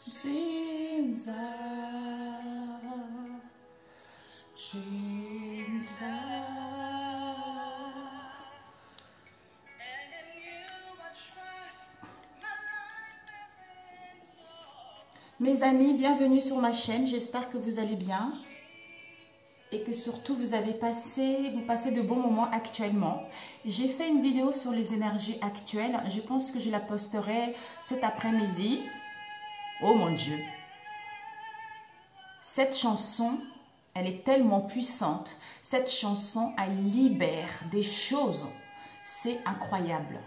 Cinza, cinza. Mes amis, bienvenue sur ma chaîne. J'espère que vous allez bien et que surtout vous passez de bons moments actuellement. J'ai fait une vidéo sur les énergies actuelles. Je pense que je la posterai cet après-midi. Oh mon Dieu! Cette chanson, elle est tellement puissante. Cette chanson, elle libère des choses. C'est incroyable.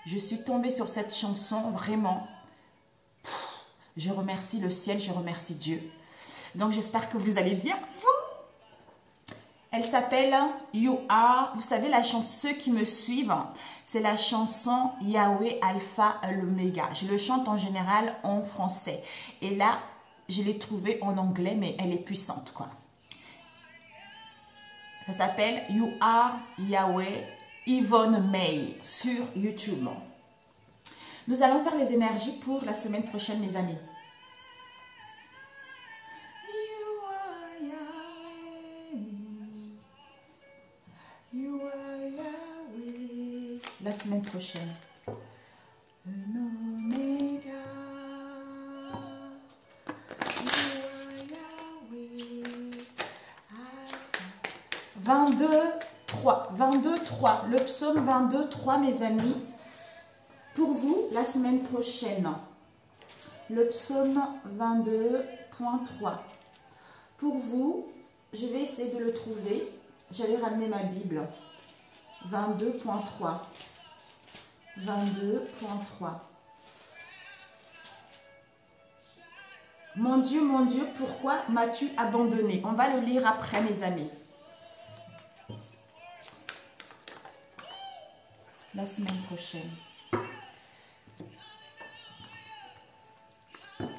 Je suis tombée sur cette chanson, vraiment. Je remercie le ciel, je remercie Dieu. Donc, j'espère que vous allez bien. Elle s'appelle You Are. Vous savez, la chanson, ceux qui me suivent, c'est la chanson Yahweh Alpha l'Oméga. Je le chante en général en français. Et là, je l'ai trouvée en anglais, mais elle est puissante, quoi. Ça s'appelle You Are Yahweh Yvonne May sur YouTube. Nous allons faire les énergies pour la semaine prochaine, mes amis. You are Yahweh. La semaine prochaine. Un Oméga. You are Yahweh. 22, 3. 22, 3. Le psaume 22, 3, mes amis. Pour vous, la semaine prochaine, le psaume 22.3. Pour vous, je vais essayer de le trouver. J'avais ramené ma Bible. 22.3. 22.3. Mon Dieu, pourquoi m'as-tu abandonné? On va le lire après, mes amis. La semaine prochaine.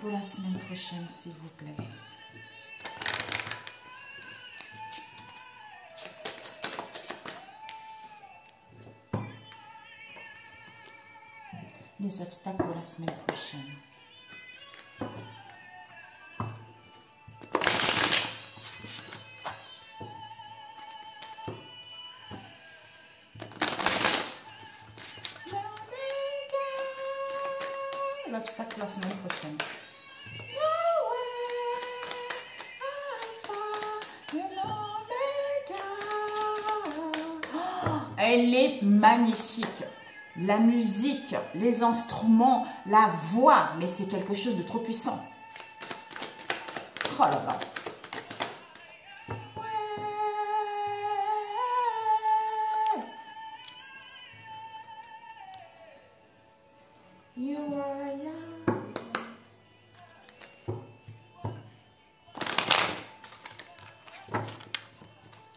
Pour la semaine prochaine, s'il vous plaît. Les obstacles pour la semaine prochaine. L'obstacle la semaine prochaine. Elle est magnifique. La musique, les instruments, la voix, mais c'est quelque chose de trop puissant. Oh là là.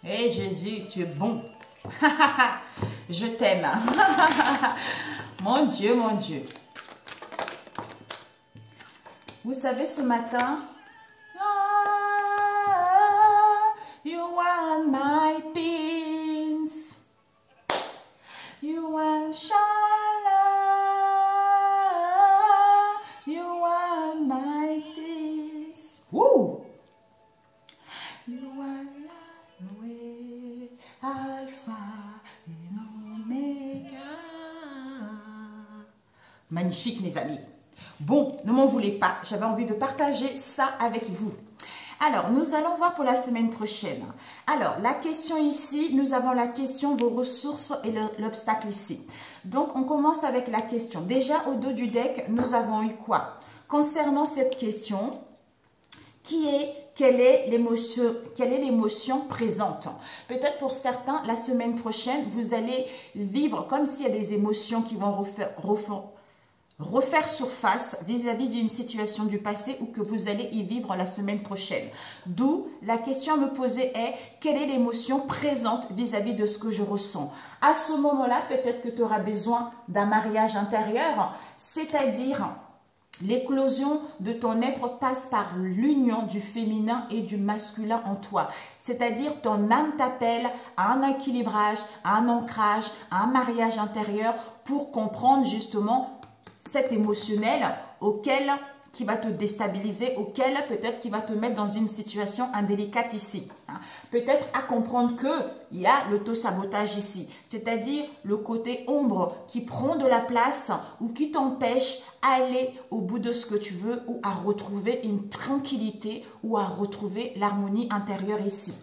Hé Jésus, tu es bon. Je t'aime. Mon Dieu, mon Dieu. Vous savez, ce matin, you are my peace. You are Shalom. You are my peace. Woo! You are Yahweh, Alpha. Magnifique, mes amis. Bon, ne m'en voulez pas. J'avais envie de partager ça avec vous. Alors, nous allons voir pour la semaine prochaine. Alors, la question ici, nous avons la question vos ressources et l'obstacle ici. Donc, on commence avec la question. Déjà, au dos du deck, nous avons eu quoi? Concernant cette question, quelle est l'émotion présente? Peut-être pour certains, la semaine prochaine, vous allez vivre comme s'il y a des émotions qui vont refaire surface vis-à-vis d'une situation du passé ou que vous allez y vivre la semaine prochaine. D'où la question à me poser est, quelle est l'émotion présente vis-à-vis de ce que je ressens? À ce moment-là, peut-être que tu auras besoin d'un mariage intérieur, c'est-à-dire l'éclosion de ton être passe par l'union du féminin et du masculin en toi. C'est-à-dire ton âme t'appelle à un équilibrage, à un ancrage, à un mariage intérieur pour comprendre justement cet émotionnel auquel qui va te déstabiliser, auquel peut-être qui va te mettre dans une situation indélicate ici. Peut-être à comprendre qu'il y a l'auto-sabotage ici, c'est-à-dire le côté ombre qui prend de la place ou qui t'empêche d'aller au bout de ce que tu veux ou à retrouver une tranquillité ou à retrouver l'harmonie intérieure ici.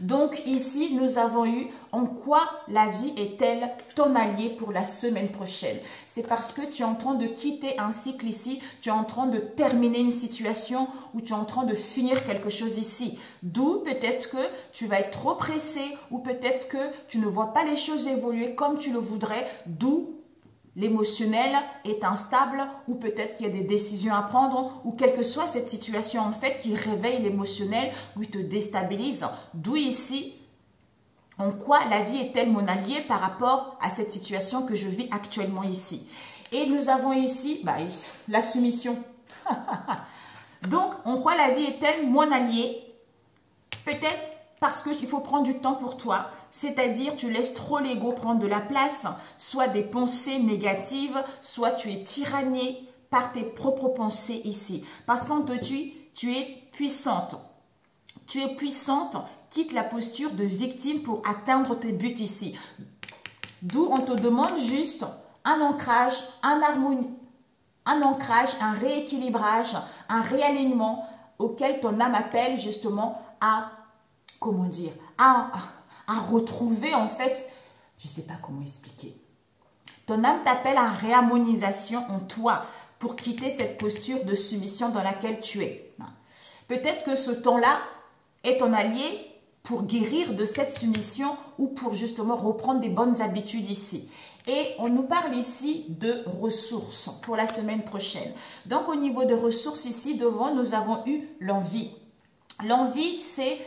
Donc ici, nous avons eu en quoi la vie est-elle ton allié pour la semaine prochaine. C'est parce que tu es en train de quitter un cycle ici, tu es en train de terminer une situation ou tu es en train de finir quelque chose ici. D'où peut-être que tu vas être trop pressé ou peut-être que tu ne vois pas les choses évoluer comme tu le voudrais, d'où l'émotionnel est instable ou peut-être qu'il y a des décisions à prendre ou quelle que soit cette situation en fait qui réveille l'émotionnel ou te déstabilise. D'où ici, en quoi la vie est-elle mon allié par rapport à cette situation que je vis actuellement ici. Et nous avons ici la soumission. Donc, en quoi la vie est-elle mon allié? Peut-être parce qu'il faut prendre du temps pour toi, c'est-à-dire tu laisses trop l'ego prendre de la place, soit des pensées négatives, soit tu es tyranné par tes propres pensées ici. Parce qu'on te tue, tu es puissante. Tu es puissante, quitte la posture de victime pour atteindre tes buts ici. D'où on te demande juste un ancrage, un rééquilibrage, un réalignement auquel ton âme appelle justement à, comment dire, à retrouver en fait, je ne sais pas comment expliquer. Ton âme t'appelle à réharmonisation en toi pour quitter cette posture de soumission dans laquelle tu es. Peut-être que ce temps-là est ton allié pour guérir de cette soumission ou pour justement reprendre des bonnes habitudes ici. Et on nous parle ici de ressources pour la semaine prochaine. Donc au niveau de ressources ici, devant, nous avons eu l'envie. L'envie, c'est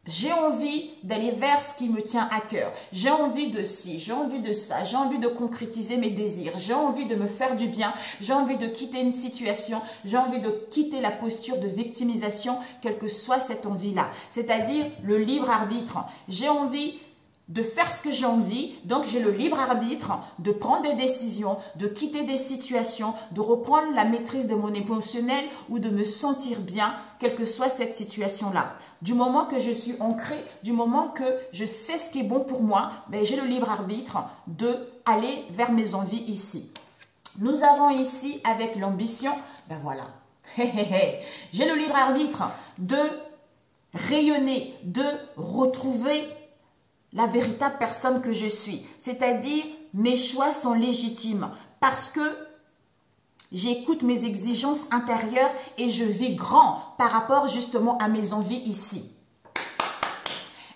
j'ai envie d'aller vers ce qui me tient à cœur. J'ai envie de ci, j'ai envie de ça, j'ai envie de concrétiser mes désirs. J'ai envie de me faire du bien, j'ai envie de quitter une situation, j'ai envie de quitter la posture de victimisation, quelle que soit cette envie-là. C'est-à-dire le libre arbitre. J'ai envie de faire ce que j'ai envie, donc j'ai le libre arbitre de prendre des décisions, de quitter des situations, de reprendre la maîtrise de mon émotionnel ou de me sentir bien, quelle que soit cette situation-là. Du moment que je suis ancrée, du moment que je sais ce qui est bon pour moi, j'ai le libre arbitre de aller vers mes envies ici. Nous avons ici avec l'ambition, voilà, j'ai le libre arbitre de rayonner, de retrouver la véritable personne que je suis. C'est-à-dire, mes choix sont légitimes parce que j'écoute mes exigences intérieures et je vis grand par rapport justement à mes envies ici.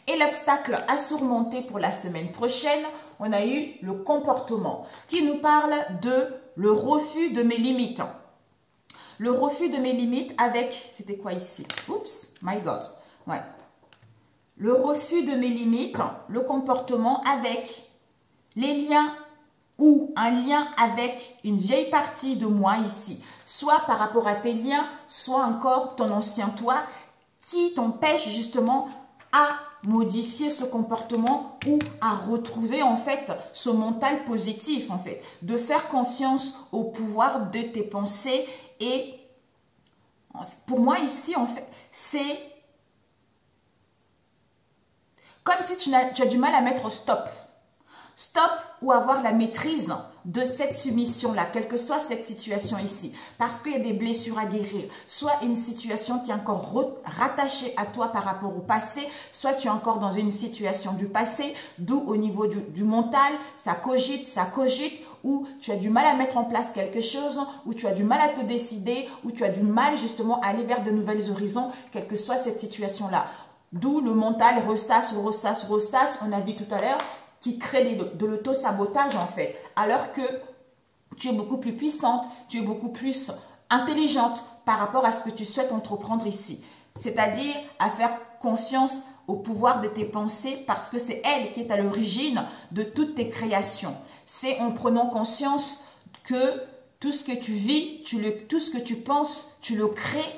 Et l'obstacle à surmonter pour la semaine prochaine, on a eu le comportement qui nous parle de le refus de mes limites. Le refus de mes limites avec, c'était quoi ici? Oups, my God. Ouais. Le refus de mes limites, le comportement avec les liens ou un lien avec une vieille partie de moi ici, soit par rapport à tes liens, soit encore ton ancien toi qui t'empêche justement à modifier ce comportement ou à retrouver en fait ce mental positif en fait, de faire confiance au pouvoir de tes pensées. Et pour moi ici en fait, c'est comme si tu as du mal à mettre stop. Stop ou avoir la maîtrise de cette soumission-là, quelle que soit cette situation ici. Parce qu'il y a des blessures à guérir. Soit une situation qui est encore rattachée à toi par rapport au passé, soit tu es encore dans une situation du passé, d'où au niveau du mental, ça cogite, ou tu as du mal à mettre en place quelque chose, ou tu as du mal à te décider, ou tu as du mal justement à aller vers de nouvelles horizons, quelle que soit cette situation-là. D'où le mental ressasse, on a dit tout à l'heure, qui crée de l'auto-sabotage en fait. Alors que tu es beaucoup plus puissante, tu es beaucoup plus intelligente par rapport à ce que tu souhaites entreprendre ici. C'est-à-dire à faire confiance au pouvoir de tes pensées parce que c'est elle qui est à l'origine de toutes tes créations. C'est en prenant conscience que tout ce que tu vis, tout ce que tu penses, tu le crées.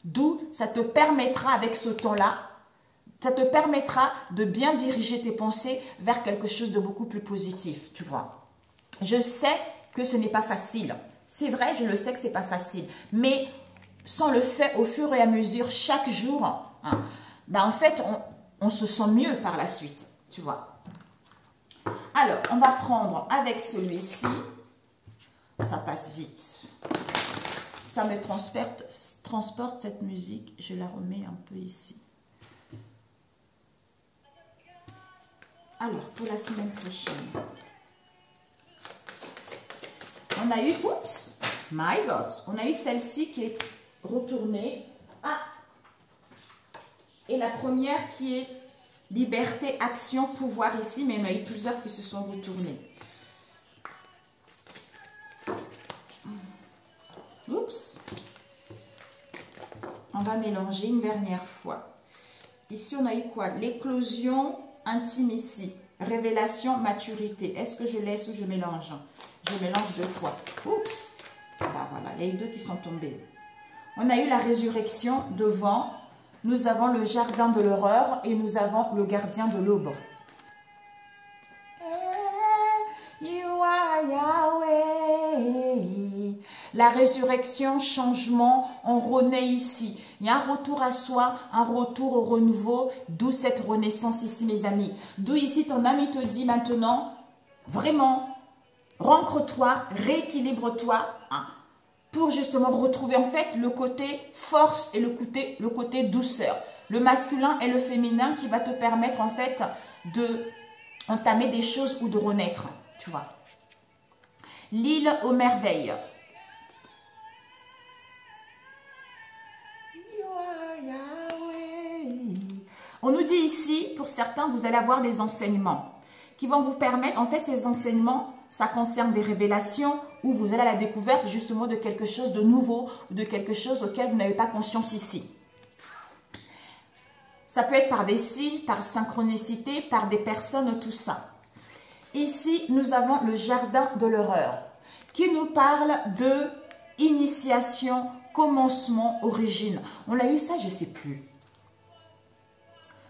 D'où ça te permettra avec ce temps-là, ça te permettra de bien diriger tes pensées vers quelque chose de beaucoup plus positif, tu vois. Je sais que ce n'est pas facile. C'est vrai, je le sais que c'est pas facile. Mais sans le faire au fur et à mesure, chaque jour, hein, ben en fait, on se sent mieux par la suite. Tu vois. Alors, on va prendre avec celui-ci. Ça passe vite. Ça me transporte cette musique. Je la remets un peu ici. Alors, pour la semaine prochaine, on a eu, oups, my God, on a eu celle-ci qui est retournée. Ah, et la première qui est liberté, action, pouvoir ici, mais il y en a eu plusieurs qui se sont retournées. Oups. On va mélanger une dernière fois. Ici, on a eu quoi? L'éclosion intime ici. Révélation, maturité. Est-ce que je laisse ou je mélange? Je mélange deux fois. Oups. Bah voilà, il y a eu deux qui sont tombés. On a eu la résurrection devant. Nous avons le jardin de l'horreur et nous avons le gardien de l'aube. You are Yahweh. La résurrection, changement, on renaît ici. Il y a un retour à soi, un retour au renouveau, d'où cette renaissance ici, mes amis. D'où ici, ton ami te dit maintenant, vraiment, rancre-toi, rééquilibre-toi, hein, pour justement retrouver en fait le côté force et le côté douceur. Le masculin et le féminin qui va te permettre en fait de entamer des choses ou de renaître, tu vois. L'île aux merveilles. On nous dit ici, pour certains, vous allez avoir des enseignements qui vont vous permettre, en fait, ces enseignements, ça concerne des révélations où vous allez à la découverte justement de quelque chose de nouveau, de quelque chose auquel vous n'avez pas conscience ici. Ça peut être par des signes, par synchronicité, par des personnes, tout ça. Ici, nous avons le jardin de l'horreur qui nous parle de initiation, commencement, origine. On l'a eu ça, je ne sais plus.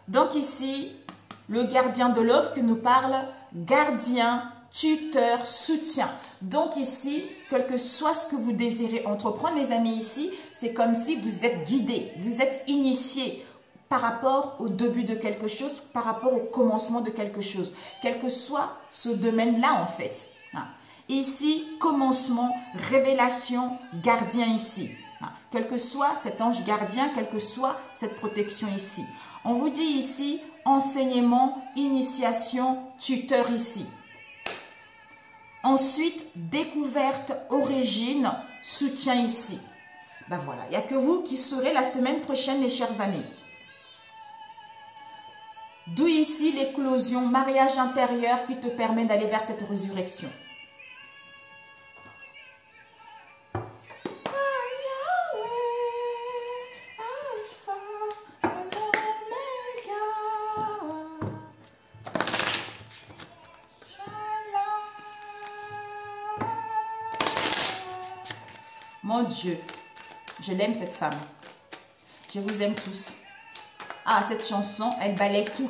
Donc ici, le gardien de l'aube qui nous parle gardien, tuteur, soutien. Donc ici, quel que soit ce que vous désirez entreprendre, mes amis, ici, c'est comme si vous êtes guidé, vous êtes initié par rapport au début de quelque chose, par rapport au commencement de quelque chose. Quel que soit ce domaine-là, en fait. Ici, commencement, révélation, gardien ici. Quel que soit cet ange gardien, quelle que soit cette protection ici. On vous dit ici, enseignement, initiation, tuteur ici. Ensuite, découverte, origine, soutien ici. Ben voilà, il n'y a que vous qui saurez la semaine prochaine, les chers amis. D'où ici l'éclosion, mariage intérieur qui te permet d'aller vers cette résurrection. Mon Dieu, je l'aime cette femme. Je vous aime tous. Ah, cette chanson, elle balaye tout.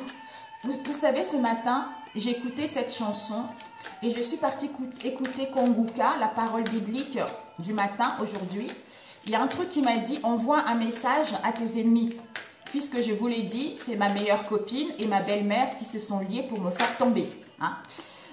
Vous savez, ce matin, j'ai écouté cette chanson et je suis partie écouter Konguka, la parole biblique du matin, aujourd'hui. Il y a un truc qui m'a dit, envoie un message à tes ennemis. Puisque je vous l'ai dit, c'est ma meilleure copine et ma belle-mère qui se sont liées pour me faire tomber. Hein.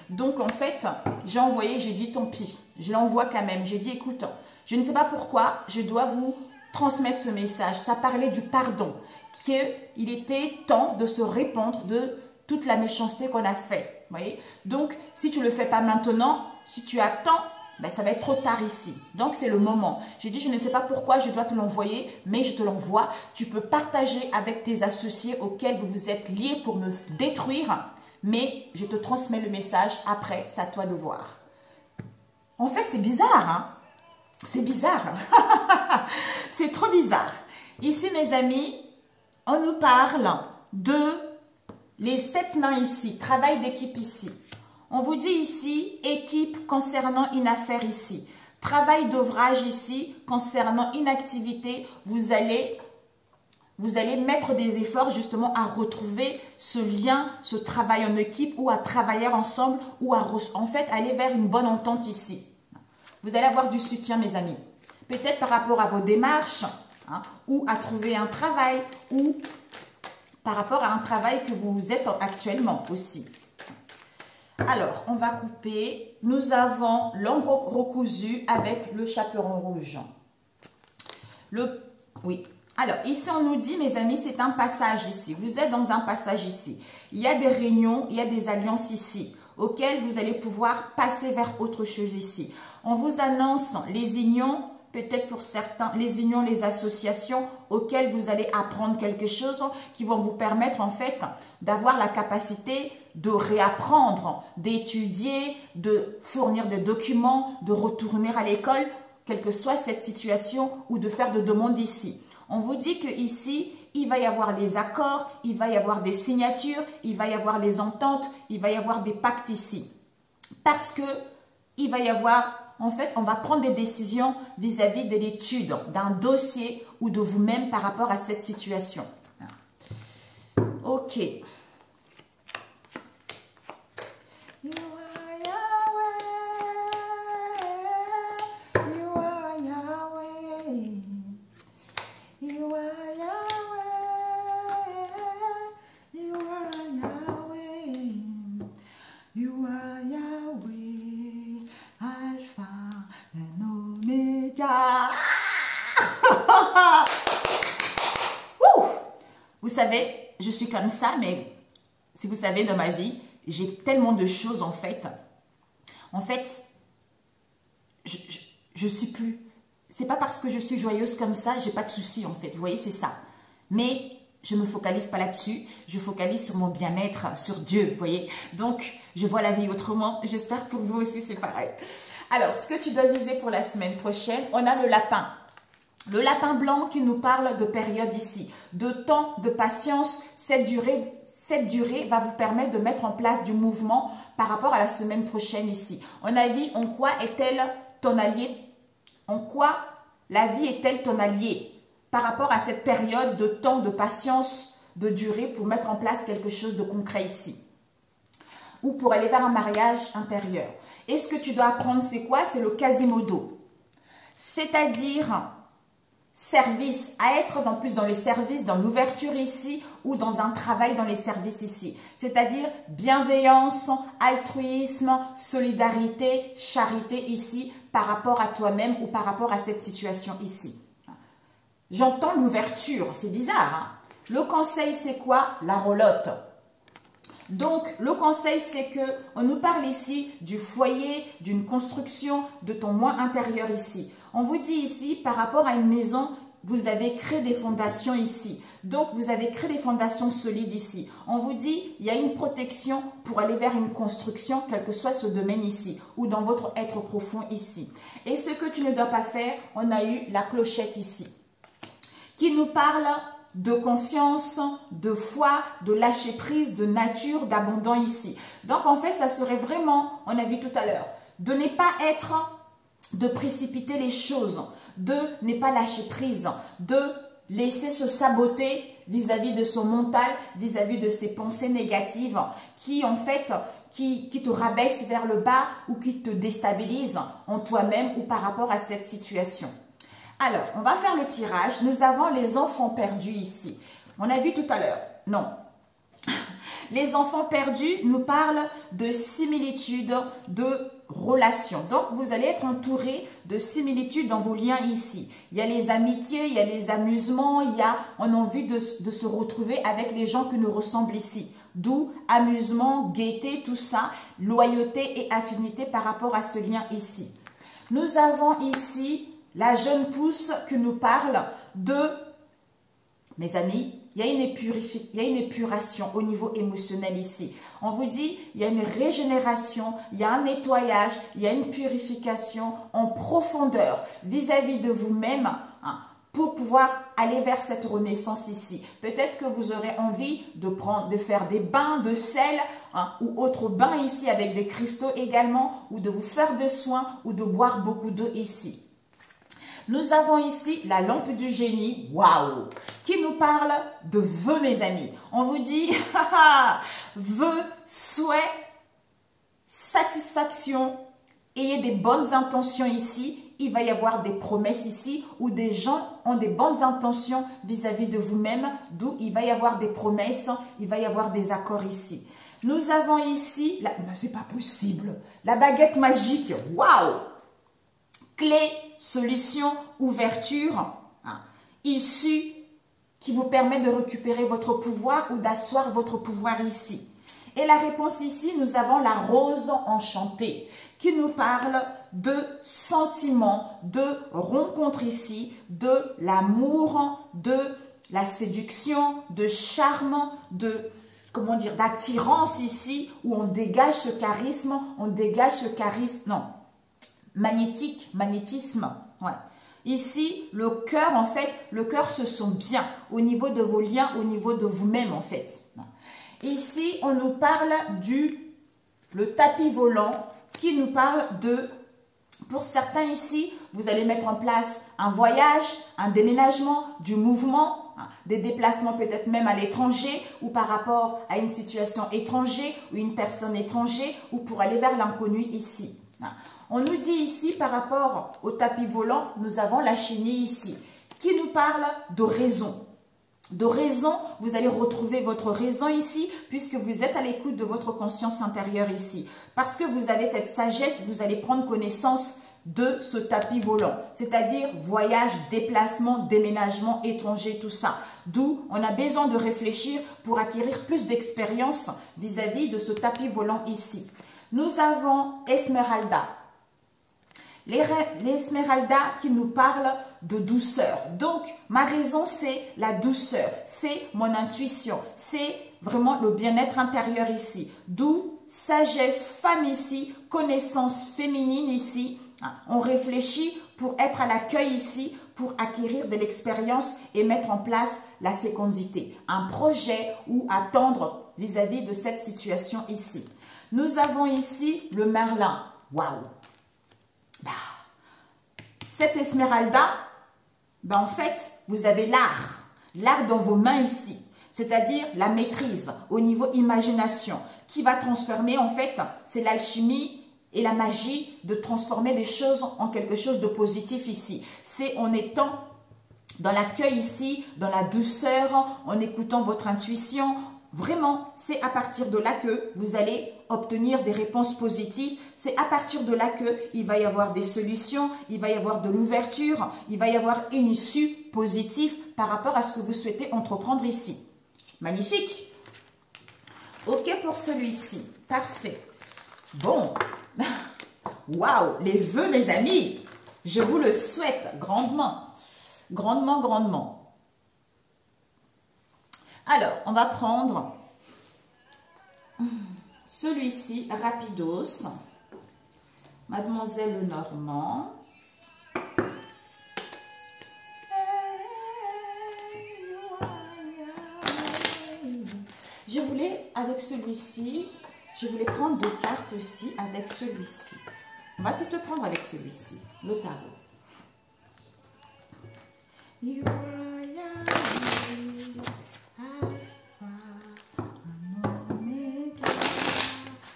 Donc, en fait, j'ai envoyé, j'ai dit, tant pis. Je l'envoie quand même. J'ai dit, écoute, je ne sais pas pourquoi, je dois vous transmettre ce message. Ça parlait du pardon, qu'il était temps de se répandre de toute la méchanceté qu'on a fait. Voyez. Donc, si tu ne le fais pas maintenant, si tu attends, ben, ça va être trop tard ici. Donc, c'est le moment. J'ai dit, je ne sais pas pourquoi je dois te l'envoyer, mais je te l'envoie. Tu peux partager avec tes associés auxquels vous vous êtes liés pour me détruire, mais je te transmets le message après, c'est à toi de voir. En fait, c'est bizarre, hein? C'est bizarre. C'est trop bizarre. Ici, mes amis, on nous parle de les 7 mains ici, travail d'équipe ici. On vous dit ici, équipe concernant une affaire ici. Travail d'ouvrage ici, concernant une activité. Vous allez mettre des efforts justement à retrouver ce lien, ce travail en équipe ou à travailler ensemble ou à en fait aller vers une bonne entente ici. Vous allez avoir du soutien, mes amis. Peut-être par rapport à vos démarches, hein, ou à trouver un travail, ou par rapport à un travail que vous êtes actuellement aussi. Alors, on va couper. Nous avons l'ombre recousu avec le chaperon rouge. Oui. Alors, ici, on nous dit, mes amis, c'est un passage ici. Vous êtes dans un passage ici. Il y a des réunions, il y a des alliances ici, auxquelles vous allez pouvoir passer vers autre chose ici. On vous annonce les unions, peut-être pour certains, les unions, les associations, auxquelles vous allez apprendre quelque chose qui vont vous permettre, en fait, d'avoir la capacité de réapprendre, d'étudier, de fournir des documents, de retourner à l'école, quelle que soit cette situation, ou de faire de demandes ici. On vous dit qu'ici, il va y avoir les accords, il va y avoir des signatures, il va y avoir les ententes, il va y avoir des pactes ici. Parce que il va y avoir, en fait, on va prendre des décisions vis-à-vis de l'étude, d'un dossier ou de vous-même par rapport à cette situation. Ok. Vous savez, je suis comme ça, mais si vous savez, dans ma vie, j'ai tellement de choses en fait. En fait, je suis plus. C'est pas parce que je suis joyeuse comme ça, j'ai pas de soucis en fait. Vous voyez, c'est ça. Mais je me focalise pas là-dessus. Je focalise sur mon bien-être, sur Dieu. Vous voyez. Donc, je vois la vie autrement. J'espère que pour vous aussi, c'est pareil. Alors, ce que tu dois viser pour la semaine prochaine, on a le lapin. Le lapin blanc qui nous parle de période ici, de temps, de patience. Cette durée va vous permettre de mettre en place du mouvement par rapport à la semaine prochaine ici. On a dit, en quoi est-elle ton allié? En quoi la vie est-elle ton allié par rapport à cette période de temps, de patience, de durée pour mettre en place quelque chose de concret ici? Ou pour aller vers un mariage intérieur. Et ce que tu dois apprendre, c'est quoi? C'est le Quasimodo. C'est-à-dire service, à être plus dans les services, dans l'ouverture ici ou dans un travail dans les services ici. C'est-à-dire bienveillance, altruisme, solidarité, charité ici par rapport à toi-même ou par rapport à cette situation ici. J'entends l'ouverture, c'est bizarre. Hein? Le conseil, c'est quoi? La relote. Donc, le conseil, c'est que on nous parle ici du foyer, d'une construction, de ton moi intérieur ici. On vous dit ici, par rapport à une maison, vous avez créé des fondations ici. Donc, vous avez créé des fondations solides ici. On vous dit, il y a une protection pour aller vers une construction, quel que soit ce domaine ici, ou dans votre être profond ici. Et ce que tu ne dois pas faire, on a eu la clochette ici, qui nous parle de confiance, de foi, de lâcher prise, de nature, d'abandon ici. Donc, en fait, ça serait vraiment, on a vu tout à l'heure, de ne pas de précipiter les choses, de ne pas lâcher prise, de laisser se saboter vis-à-vis de son mental, vis-à-vis de ses pensées négatives qui, en fait, qui te rabaissent vers le bas ou qui te déstabilisent en toi-même ou par rapport à cette situation. Alors, on va faire le tirage. Nous avons les enfants perdus ici. On a vu tout à l'heure. Non. Les enfants perdus nous parlent de similitudes, de relations. Donc, vous allez être entouré de similitudes dans vos liens ici. Il y a les amitiés, il y a les amusements, on a envie de se retrouver avec les gens qui nous ressemblent ici. D'où amusement, gaieté, tout ça, loyauté et affinité par rapport à ce lien ici. Nous avons ici la jeune pousse qui nous parle de, mes amis, il y a une épuration au niveau émotionnel ici. On vous dit, il y a une régénération, il y a un nettoyage, il y a une purification en profondeur vis-à-vis de vous-même, hein, pour pouvoir aller vers cette renaissance ici. Peut-être que vous aurez envie de faire des bains de sel, hein, ou autres bains ici avec des cristaux également, ou de vous faire des soins, ou de boire beaucoup d'eau ici. Nous avons ici la lampe du génie, waouh, qui nous parle de vœux, mes amis. On vous dit, vœux, souhaits, satisfaction ayez des bonnes intentions ici. Il va y avoir des promesses ici où des gens ont des bonnes intentions vis-à-vis de vous-même, d'où il va y avoir des promesses, il va y avoir des accords ici. Nous avons ici, c'est pas possible, la baguette magique, waouh! Clé, solution, ouverture, issue qui vous permet de récupérer votre pouvoir ou d'asseoir votre pouvoir ici. Et la réponse ici, nous avons la rose enchantée qui nous parle de sentiments, de rencontres ici, de l'amour, de la séduction, de charme, de, comment dire, d'attirance ici, où on dégage ce charisme, non, magnétisme, ouais. Ici, le cœur, en fait, le cœur se sent bien au niveau de vos liens, au niveau de vous-même, en fait. Ici, on nous parle le tapis volant qui nous parle de, pour certains ici, vous allez mettre en place un voyage, un déménagement, du mouvement, des déplacements peut-être même à l'étranger ou par rapport à une situation étrangère ou une personne étrangère ou pour aller vers l'inconnu ici. On nous dit ici, par rapport au tapis volant, nous avons la chenille ici, qui nous parle de raison. De raison, vous allez retrouver votre raison ici, puisque vous êtes à l'écoute de votre conscience intérieure ici. Parce que vous avez cette sagesse, vous allez prendre connaissance de ce tapis volant. C'est-à-dire voyage, déplacement, déménagement, étranger, tout ça. D'où on a besoin de réfléchir pour acquérir plus d'expérience vis-à-vis de ce tapis volant ici. Nous avons Esmeralda. L'Esmeralda qui nous parle de douceur. Donc, ma raison, c'est la douceur. C'est mon intuition. C'est vraiment le bien-être intérieur ici. D'où sagesse, femme ici, connaissance féminine ici. On réfléchit pour être à l'accueil ici, pour acquérir de l'expérience et mettre en place la fécondité. Un projet ou attendre vis-à-vis de cette situation ici. Nous avons ici le Merlin. Waouh! Cette Esmeralda, en fait, vous avez l'art dans vos mains ici, c'est-à-dire la maîtrise au niveau imagination, qui va transformer, en fait, c'est l'alchimie et la magie de transformer des choses en quelque chose de positif ici. C'est en étant dans l'accueil ici, dans la douceur, en écoutant votre intuition. Vraiment, c'est à partir de là que vous allez obtenir des réponses positives. C'est à partir de là qu'il va y avoir des solutions, il va y avoir de l'ouverture, il va y avoir une issue positive par rapport à ce que vous souhaitez entreprendre ici. Magnifique. OK pour celui-ci. Parfait. Bon. Waouh, les vœux, mes amis. Je vous le souhaite grandement. Grandement, grandement. Alors, on va prendre celui-ci, rapidos, Mademoiselle Lenormand. Je voulais, avec celui-ci, je voulais prendre 2 cartes aussi avec celui-ci. On va plutôt prendre avec celui-ci, le tarot.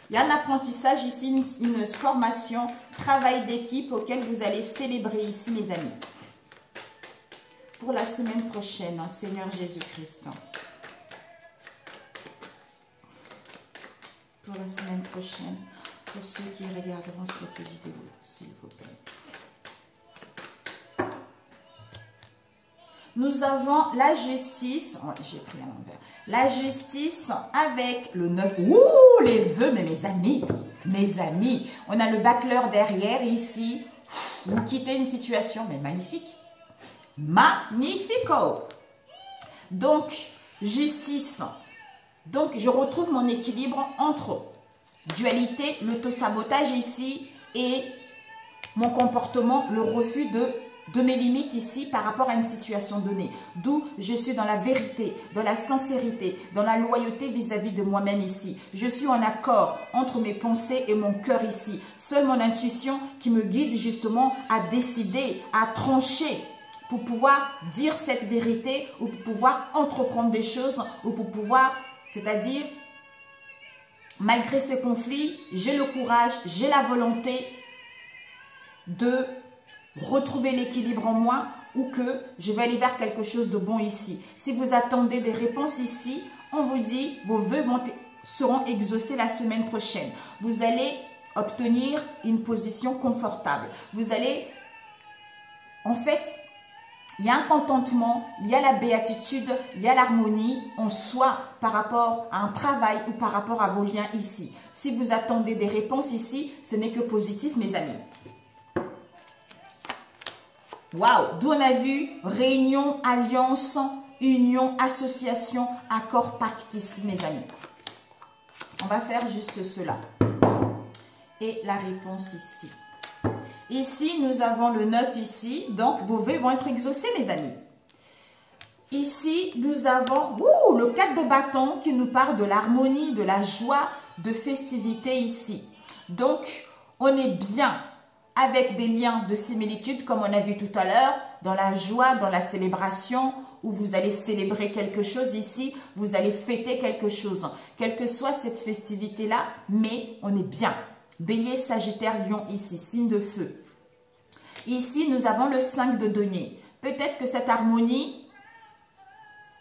Il y a l'apprentissage ici, une formation, travail d'équipe auquel vous allez célébrer ici, mes amis. Pour la semaine prochaine, hein, Seigneur Jésus-Christ. Pour la semaine prochaine, pour ceux qui regarderont cette vidéo, s'il vous plaît. Nous avons la justice. Oh, j'ai pris à l'envers. La justice avec le 9. Ouh, les vœux, mais mes amis. Mes amis. On a le bâcleur derrière ici. Vous quittez une situation, mais magnifique. Magnifico. Donc, justice. Donc, je retrouve mon équilibre entre dualité, l'autosabotage ici et mon comportement, le refus de mes limites ici par rapport à une situation donnée. D'où je suis dans la vérité, dans la sincérité, dans la loyauté vis-à-vis de moi-même ici. Je suis en accord entre mes pensées et mon cœur ici. Seule mon intuition qui me guide justement à décider, à trancher pour pouvoir dire cette vérité ou pour pouvoir entreprendre des choses ou pour pouvoir, c'est-à-dire, malgré ces conflits, j'ai le courage, j'ai la volonté de retrouver l'équilibre en moi ou que je vais aller vers quelque chose de bon ici. Si vous attendez des réponses ici, on vous dit vos vœux seront exaucés la semaine prochaine. Vous allez obtenir une position confortable. Vous allez, en fait, il y a un contentement, il y a la béatitude, il y a l'harmonie en soi par rapport à un travail ou par rapport à vos liens ici. Si vous attendez des réponses ici, ce n'est que positif, mes amis. Waouh! D'où on a vu réunion, alliance, union, association, accord, pacte ici, mes amis. On va faire juste cela. Et la réponse ici. Ici, nous avons le 9 ici. Donc, vos vœux vont être exaucés, mes amis. Ici, nous avons le 4 de bâton qui nous parle de l'harmonie, de la joie, de festivité ici. Donc, on est bien avec des liens de similitude, comme on a vu tout à l'heure, dans la joie, dans la célébration, où vous allez célébrer quelque chose ici, vous allez fêter quelque chose. Quelle que soit cette festivité-là, mais on est bien. Bélier, Sagittaire, Lion ici, signe de feu. Ici, nous avons le 5 de denier. Peut-être que cette harmonie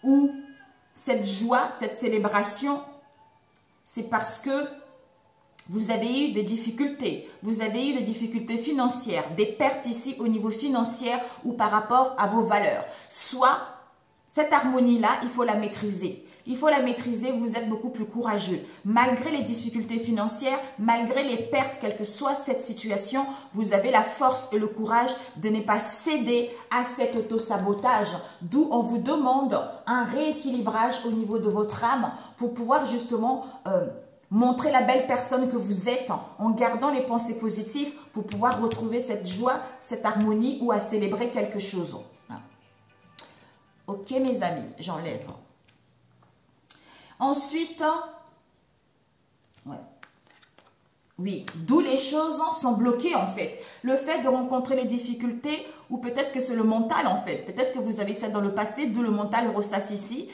ou cette joie, cette célébration, c'est parce que vous avez eu des difficultés. Vous avez eu des difficultés financières, des pertes ici au niveau financier ou par rapport à vos valeurs. Soit cette harmonie-là, il faut la maîtriser. Il faut la maîtriser, vous êtes beaucoup plus courageux. Malgré les difficultés financières, malgré les pertes, quelle que soit cette situation, vous avez la force et le courage de ne pas céder à cet autosabotage. D'où on vous demande un rééquilibrage au niveau de votre âme pour pouvoir justement montrer la belle personne que vous êtes en gardant les pensées positives pour pouvoir retrouver cette joie, cette harmonie ou à célébrer quelque chose. Ok mes amis, j'enlève. Ensuite, oui, d'où les choses sont bloquées en fait. Le fait de rencontrer les difficultés ou peut-être que c'est le mental en fait. Peut-être que vous avez ça dans le passé, d'où le mental ressasse ici.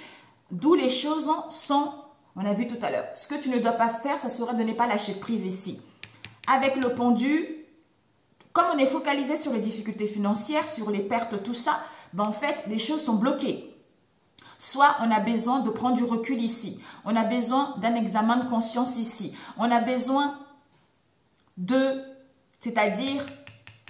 D'où les choses sont, on a vu tout à l'heure. Ce que tu ne dois pas faire, ça serait de ne pas lâcher prise ici. Avec le pendu, comme on est focalisé sur les difficultés financières, sur les pertes, tout ça, ben en fait, les choses sont bloquées. Soit on a besoin de prendre du recul ici. On a besoin d'un examen de conscience ici. On a besoin c'est-à-dire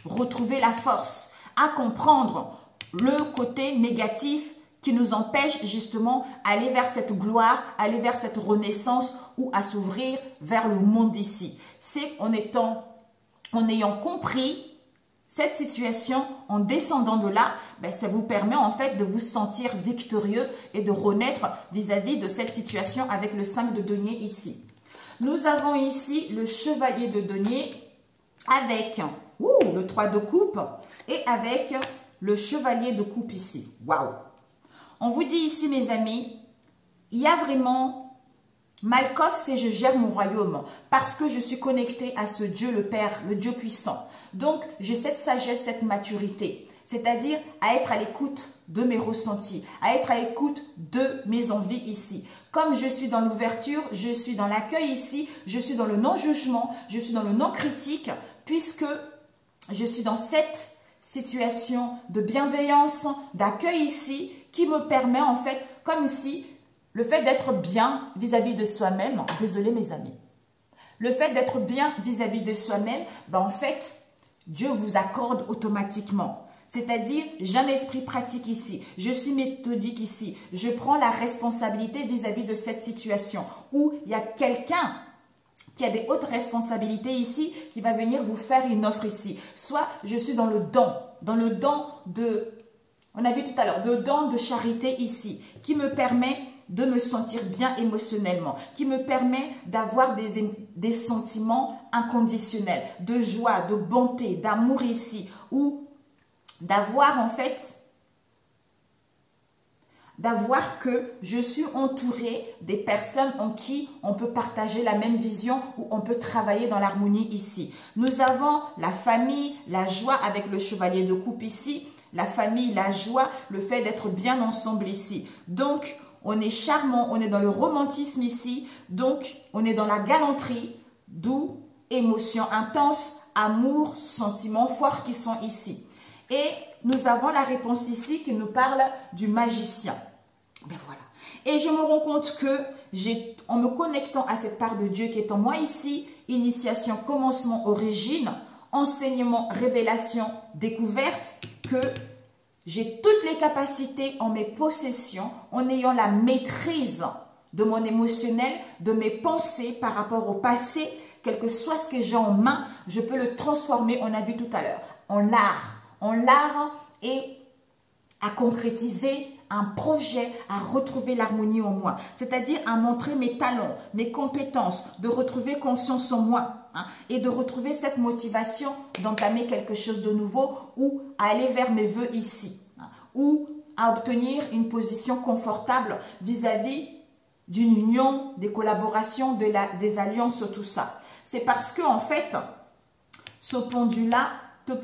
retrouver la force, à comprendre le côté négatif qui nous empêche justement aller vers cette gloire, aller vers cette renaissance ou à s'ouvrir vers le monde d'ici. C'est en ayant compris cette situation, en descendant de là, ben, ça vous permet en fait de vous sentir victorieux et de renaître vis-à-vis de cette situation avec le 5 de denier ici. Nous avons ici le chevalier de denier avec le 3 de coupe et avec le chevalier de coupe ici. Waouh! On vous dit ici mes amis, il y a vraiment... Malkoff, c'est je gère mon royaume parce que je suis connecté à ce Dieu le Père, le Dieu puissant. Donc, j'ai cette sagesse, cette maturité, c'est-à-dire à être à l'écoute de mes ressentis, à être à l'écoute de mes envies ici. Comme je suis dans l'ouverture, je suis dans l'accueil ici, je suis dans le non-jugement, je suis dans le non-critique, puisque je suis dans cette situation de bienveillance, d'accueil ici, qui me permet en fait, comme si... Le fait d'être bien vis-à-vis de soi-même, désolé mes amis, le fait d'être bien vis-à-vis de soi-même, ben en fait, Dieu vous accorde automatiquement. C'est-à-dire, j'ai un esprit pratique ici, je suis méthodique ici, je prends la responsabilité vis-à-vis de cette situation où il y a quelqu'un qui a des hautes responsabilités ici, qui va venir vous faire une offre ici. Soit je suis dans le don de, on a vu tout à l'heure, le don de charité ici, qui me permet de me sentir bien émotionnellement, qui me permet d'avoir des sentiments inconditionnels, de joie, de bonté, d'amour ici, ou d'avoir en fait, d'avoir que je suis entourée des personnes en qui on peut partager la même vision ou on peut travailler dans l'harmonie ici. Nous avons la famille, la joie avec le chevalier de coupe ici, la famille, la joie, le fait d'être bien ensemble ici. Donc, on est charmant, on est dans le romantisme ici, donc on est dans la galanterie, d'où émotion intense, amour, sentiments forts qui sont ici. Et nous avons la réponse ici qui nous parle du magicien. Ben voilà. Et je me rends compte que en me connectant à cette part de Dieu qui est en moi ici, initiation, commencement, origine, enseignement, révélation, découverte, que j'ai toutes les capacités en mes possessions, en ayant la maîtrise de mon émotionnel, de mes pensées par rapport au passé, quel que soit ce que j'ai en main, je peux le transformer, on a vu tout à l'heure, en l'art et à concrétiser un projet, à retrouver l'harmonie en moi, c'est-à-dire à montrer mes talents, mes compétences, de retrouver confiance en moi et de retrouver cette motivation d'entamer quelque chose de nouveau ou à aller vers mes vœux ici ou à obtenir une position confortable vis-à-vis d'une union, des collaborations, des alliances, tout ça. C'est parce que en fait, ce pendule-là,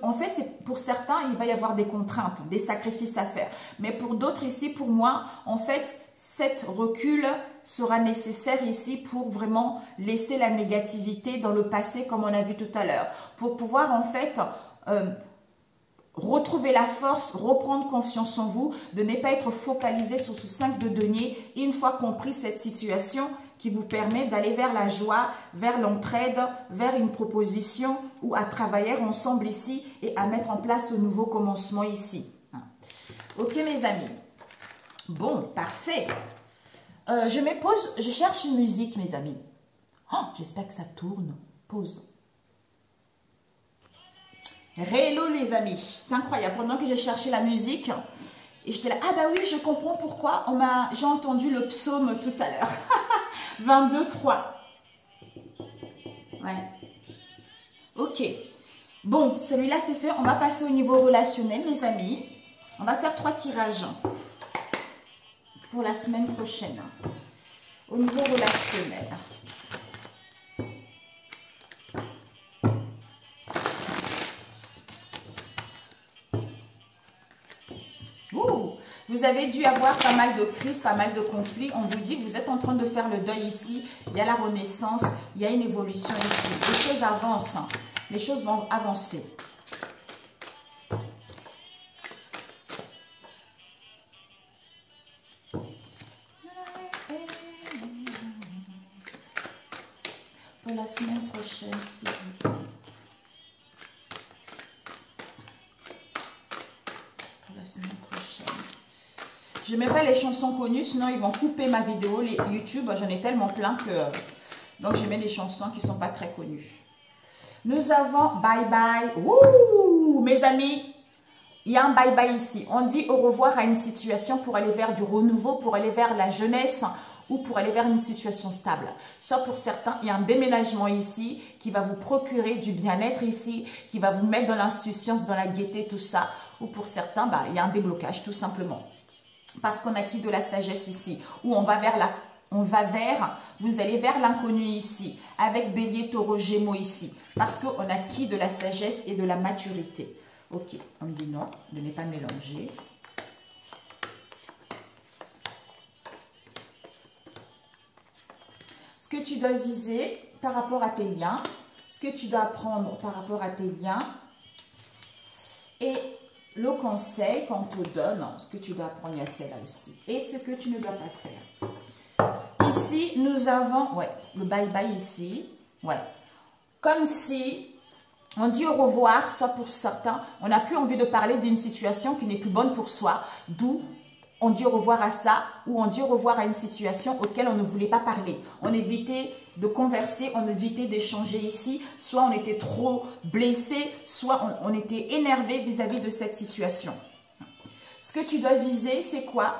en fait, pour certains, il va y avoir des contraintes, des sacrifices à faire. Mais pour d'autres ici, pour moi, en fait, cet recul sera nécessaire ici pour vraiment laisser la négativité dans le passé, comme on a vu tout à l'heure. Pour pouvoir, en fait, retrouver la force, reprendre confiance en vous, de ne pas être focalisé sur ce 5 de denier, une fois compris cette situation qui vous permet d'aller vers la joie, vers l'entraide, vers une proposition ou à travailler ensemble ici et à mettre en place ce nouveau commencement ici. Ok mes amis. Bon, parfait. Je me pose, je cherche une musique mes amis. Oh, j'espère que ça tourne. Pause. Hello les amis, c'est incroyable, pendant que j'ai cherché la musique, et j'étais là, ah bah oui, je comprends pourquoi, j'ai entendu le psaume tout à l'heure, 22, 3. Ouais. Ok, bon, celui-là c'est fait, on va passer au niveau relationnel mes amis, on va faire 3 tirages pour la semaine prochaine, au niveau relationnel. Vous avez dû avoir pas mal de crises, pas mal de conflits. On vous dit que vous êtes en train de faire le deuil ici. Il y a la renaissance, il y a une évolution ici. Les choses avancent. Les choses vont avancer. Pour la semaine prochaine, s'il vous plaît. Pour la semaine prochaine. Je ne mets pas les chansons connues, sinon ils vont couper ma vidéo. Les YouTube, j'en ai tellement plein que... Donc, je mets des chansons qui ne sont pas très connues. Nous avons bye bye. Ouh, mes amis, il y a un bye bye ici. On dit au revoir à une situation pour aller vers du renouveau, pour aller vers la jeunesse ou pour aller vers une situation stable. Soit pour certains, il y a un déménagement ici qui va vous procurer du bien-être ici, qui va vous mettre dans l'insouciance, dans la gaieté, tout ça. Ou pour certains, bah, il y a un déblocage tout simplement. Parce qu'on acquis de la sagesse ici, où on va vers vous allez vers l'inconnu ici, avec Bélier, Taureau, Gémeaux ici, parce qu'on acquis de la sagesse et de la maturité. Ok, on me dit non, de ne pas mélanger. Ce que tu dois viser par rapport à tes liens, ce que tu dois apprendre par rapport à tes liens, et le conseil qu'on te donne, ce que tu dois apprendre, il y a celle-là aussi. Et ce que tu ne dois pas faire. Ici, nous avons, ouais, le bye-bye ici. Ouais. Comme si on dit au revoir, soit pour certains, on n'a plus envie de parler d'une situation qui n'est plus bonne pour soi. D'où on dit au revoir à ça, ou on dit au revoir à une situation auquel on ne voulait pas parler. On évitait de converser, on évitait d'échanger ici, soit on était trop blessé, soit on était énervé vis-à-vis de cette situation. Ce que tu dois viser, c'est quoi?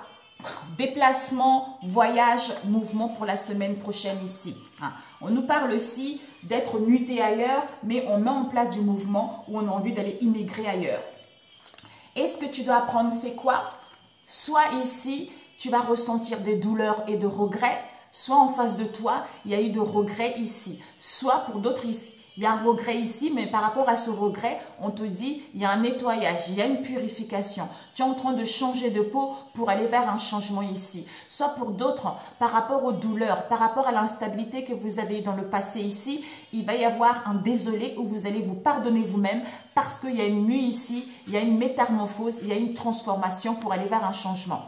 Déplacement, voyage, mouvement pour la semaine prochaine ici. On nous parle aussi d'être muté ailleurs, mais on met en place du mouvement où on a envie d'aller immigrer ailleurs. Et ce que tu dois apprendre, c'est quoi? Soit ici, tu vas ressentir des douleurs et de regrets, soit en face de toi, il y a eu de regrets ici. Soit pour d'autres Il y a un regret ici, mais par rapport à ce regret, on te dit, il y a un nettoyage, il y a une purification. Tu es en train de changer de peau pour aller vers un changement ici. Soit pour d'autres, par rapport aux douleurs, par rapport à l'instabilité que vous avez eu dans le passé ici, il va y avoir un désolé où vous allez vous pardonner vous-même parce qu'il y a une mue ici, il y a une métamorphose, il y a une transformation pour aller vers un changement.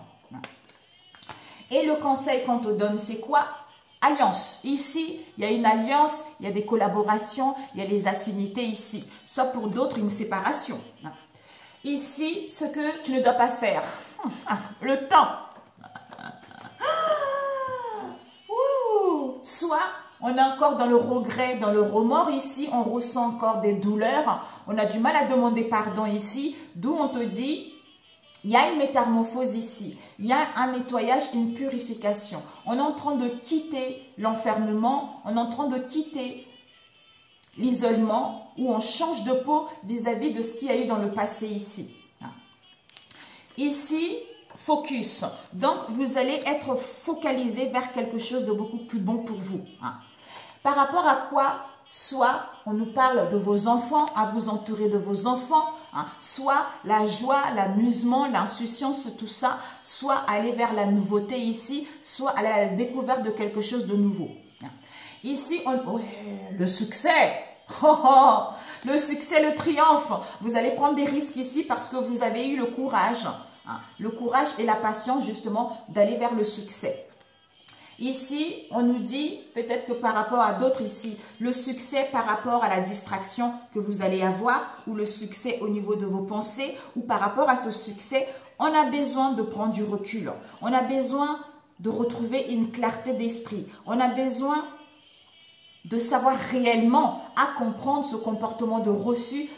Et le conseil qu'on te donne, c'est quoi? Alliance. Ici, il y a une alliance, il y a des collaborations, il y a des affinités ici. Soit pour d'autres, une séparation. Ici, ce que tu ne dois pas faire. Le temps. Soit, on est encore dans le regret, dans le remords ici, on ressent encore des douleurs, on a du mal à demander pardon ici, d'où on te dit... Il y a une métamorphose ici, il y a un nettoyage, une purification. On est en train de quitter l'enfermement, on est en train de quitter l'isolement où on change de peau vis-à-vis de ce qu'il y a eu dans le passé ici. Ici, focus. Donc, vous allez être focalisé vers quelque chose de beaucoup plus bon pour vous. Par rapport à quoi? Soit on nous parle de vos enfants, à vous entourer de vos enfants, soit la joie, l'amusement, l'insouciance, tout ça, soit aller vers la nouveauté ici, soit aller à la découverte de quelque chose de nouveau. Ici, le succès, le succès, le triomphe. Vous allez prendre des risques ici parce que vous avez eu le courage et la patience justement d'aller vers le succès. Ici, on nous dit, peut-être que par rapport à d'autres ici, le succès par rapport à la distraction que vous allez avoir, ou le succès au niveau de vos pensées, ou par rapport à ce succès, on a besoin de prendre du recul. On a besoin de retrouver une clarté d'esprit. On a besoin de savoir réellement à comprendre ce comportement de refus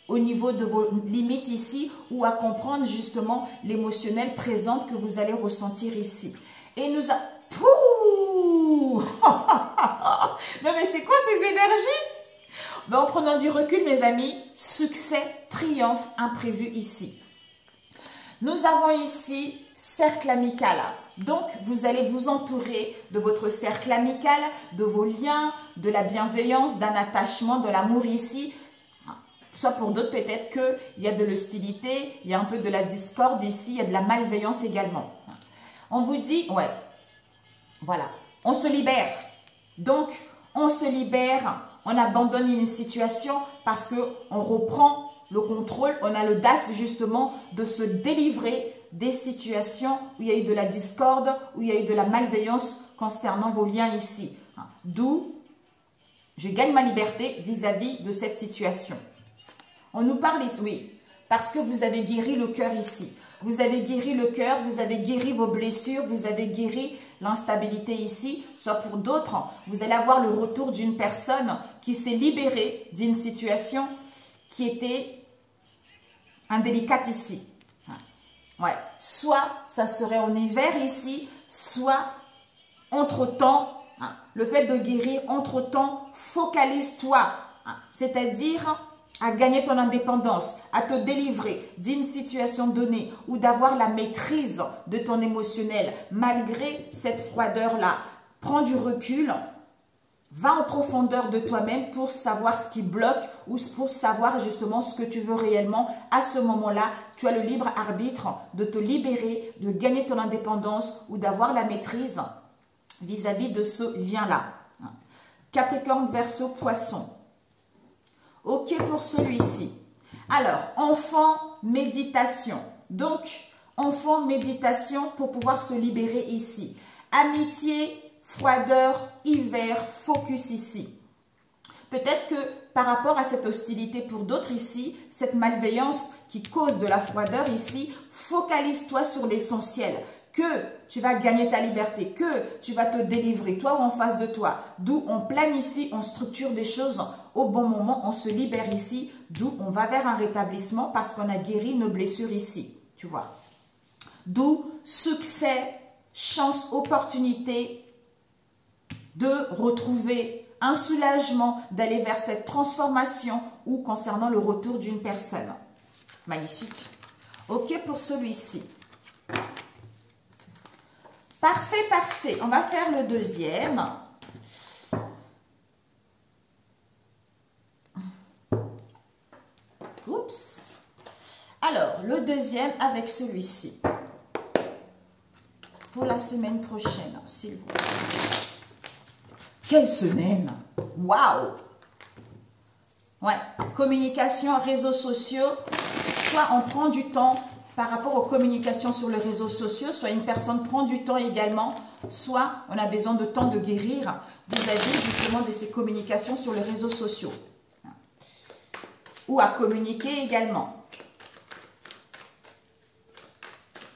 au niveau de vos limites ici, ou à comprendre justement l'émotionnel présente que vous allez ressentir ici. Et nous non mais c'est quoi ces énergies? En prenant du recul, mes amis, succès, triomphe imprévu ici. Nous avons ici cercle amical. Donc, vous allez vous entourer de votre cercle amical, de vos liens, de la bienveillance, d'un attachement, de l'amour ici. Soit pour d'autres, peut-être qu'il y a de l'hostilité, il y a un peu de la discorde ici, il y a de la malveillance également. On vous dit, ouais, voilà, on se libère. Donc, on se libère, on abandonne une situation parce qu'on reprend le contrôle, on a l'audace justement de se délivrer des situations où il y a eu de la discorde, où il y a eu de la malveillance concernant vos liens ici. D'où je gagne ma liberté vis-à-vis de cette situation. On nous parle ici, oui, parce que vous avez guéri le cœur ici. Vous avez guéri le cœur, vous avez guéri vos blessures, vous avez guéri l'instabilité ici. Soit pour d'autres, vous allez avoir le retour d'une personne qui s'est libérée d'une situation qui était indélicate ici. Ouais. Soit ça serait en hiver ici, soit entre-temps, le fait de guérir entre-temps, focalise-toi. C'est-à-dire à gagner ton indépendance, à te délivrer d'une situation donnée ou d'avoir la maîtrise de ton émotionnel malgré cette froideur-là. Prends du recul, va en profondeur de toi-même pour savoir ce qui bloque ou pour savoir justement ce que tu veux réellement. À ce moment-là, tu as le libre arbitre de te libérer, de gagner ton indépendance ou d'avoir la maîtrise vis-à-vis de ce lien-là. Capricorne, Verseau, Poisson. Ok pour celui-ci. Alors, enfant, méditation. Donc, enfant, méditation pour pouvoir se libérer ici. Amitié, froideur, hiver, focus ici. Peut-être que par rapport à cette hostilité pour d'autres ici, cette malveillance qui cause de la froideur ici, focalise-toi sur l'essentiel. Que tu vas gagner ta liberté, que tu vas te délivrer, toi ou en face de toi. D'où on planifie, on structure des choses au bon moment, on se libère ici. D'où on va vers un rétablissement parce qu'on a guéri nos blessures ici. Tu vois. D'où succès, chance, opportunité de retrouver un soulagement, d'aller vers cette transformation ou concernant le retour d'une personne. Magnifique. Ok pour celui-ci. Parfait, parfait. On va faire le deuxième. Oups. Alors, le deuxième avec celui-ci. Pour la semaine prochaine, s'il vous plaît. Quelle semaine! Waouh! Ouais, communication, réseaux sociaux. Soit on prend du temps par rapport aux communications sur les réseaux sociaux, soit une personne prend du temps également, soit on a besoin de temps de guérir vis-à-vis justement de ces communications sur les réseaux sociaux. Ou à communiquer également.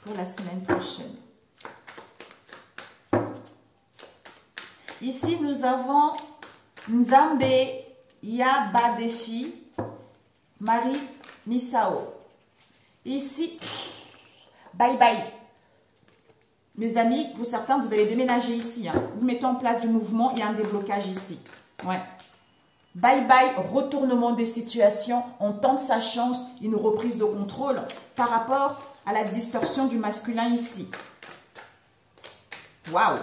Pour la semaine prochaine. Ici, nous avons Nzambe Yabadefi Marie Misao. Ici, bye bye. Mes amis, pour certains, vous allez déménager ici. Hein. Vous mettez en place du mouvement, il y a un déblocage ici. Ouais. Bye bye, retournement des situations. On tente sa chance, une reprise de contrôle par rapport à la distorsion du masculin ici. Waouh!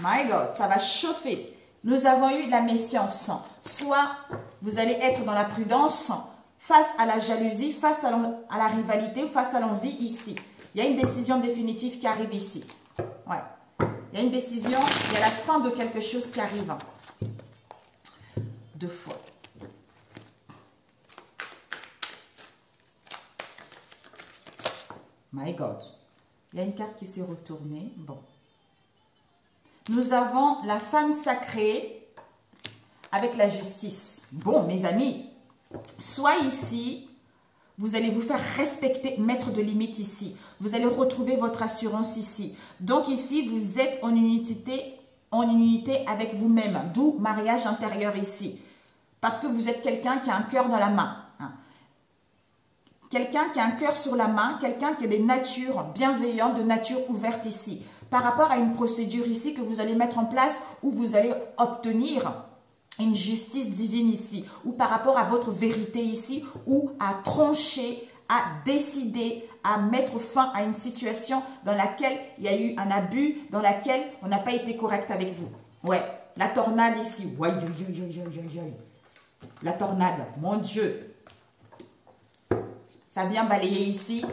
My God, ça va chauffer. Nous avons eu la méfiance. Soit vous allez être dans la prudence face à la jalousie, face à la rivalité, face à l'envie ici. Il y a une décision définitive qui arrive ici. Ouais. Il y a une décision, il y a la fin de quelque chose qui arrive. 2 fois. My God. Il y a une carte qui s'est retournée. Bon. Nous avons la femme sacrée avec la justice. Bon, mes amis, soit ici, vous allez vous faire respecter, mettre de limites ici. Vous allez retrouver votre assurance ici. Donc ici, vous êtes en unité avec vous-même. D'où mariage intérieur ici. Parce que vous êtes quelqu'un qui a un cœur dans la main. Hein. Quelqu'un qui a un cœur sur la main, quelqu'un qui est de nature bienveillante, de nature ouverte ici. Par rapport à une procédure ici que vous allez mettre en place où vous allez obtenir une justice divine ici. Ou par rapport à votre vérité ici, ou à trancher, à décider, à mettre fin à une situation dans laquelle il y a eu un abus, dans laquelle on n'a pas été correct avec vous. Ouais, la tornade ici. Ouais, la tornade, mon Dieu. Ça vient balayer ici.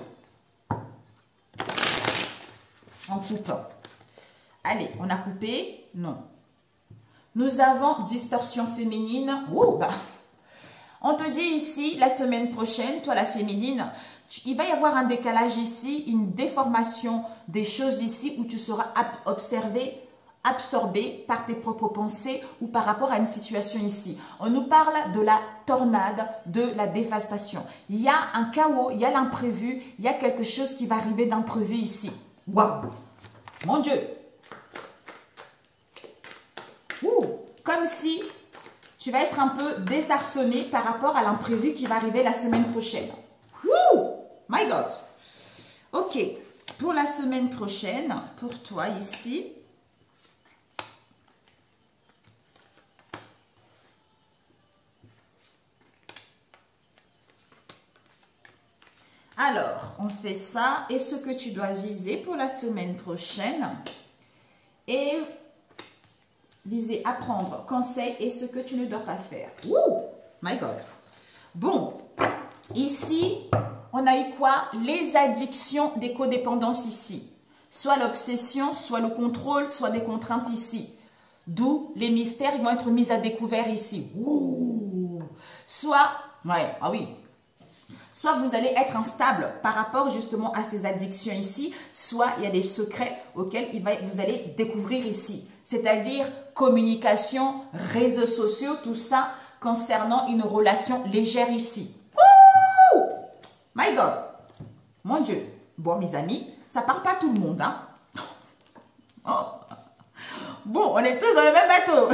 On coupe. Allez, on a coupé? Non. Nous avons distorsion féminine. Oh, bah. On te dit ici, la semaine prochaine, toi la féminine, il va y avoir un décalage ici, une déformation des choses ici où tu seras absorbé par tes propres pensées ou par rapport à une situation ici. On nous parle de la tornade, de la dévastation. Il y a un chaos, il y a l'imprévu, il y a quelque chose qui va arriver d'imprévu ici. Waouh! Mon Dieu! Ouh, comme si tu vas être un peu désarçonné par rapport à l'imprévu qui va arriver la semaine prochaine. Ouh, my God. Ok, pour la semaine prochaine, pour toi ici. Alors, on fait ça. Et ce que tu dois viser pour la semaine prochaine. Et viser, apprendre, conseil et ce que tu ne dois pas faire. Wouh! My God. Bon, ici, on a eu quoi? Les addictions des codépendances ici. Soit l'obsession, soit le contrôle, soit des contraintes ici. D'où les mystères ils vont être mis à découvert ici. Ouh! Soit, ouais, ah oui. Soit vous allez être instable par rapport justement à ces addictions ici, soit il y a des secrets auxquels vous allez découvrir ici. C'est-à-dire communication, réseaux sociaux, tout ça concernant une relation légère ici. Ouh! My God! Mon Dieu! Bon, mes amis, ça parle pas tout le monde, hein? Oh. Bon, on est tous dans le même bateau.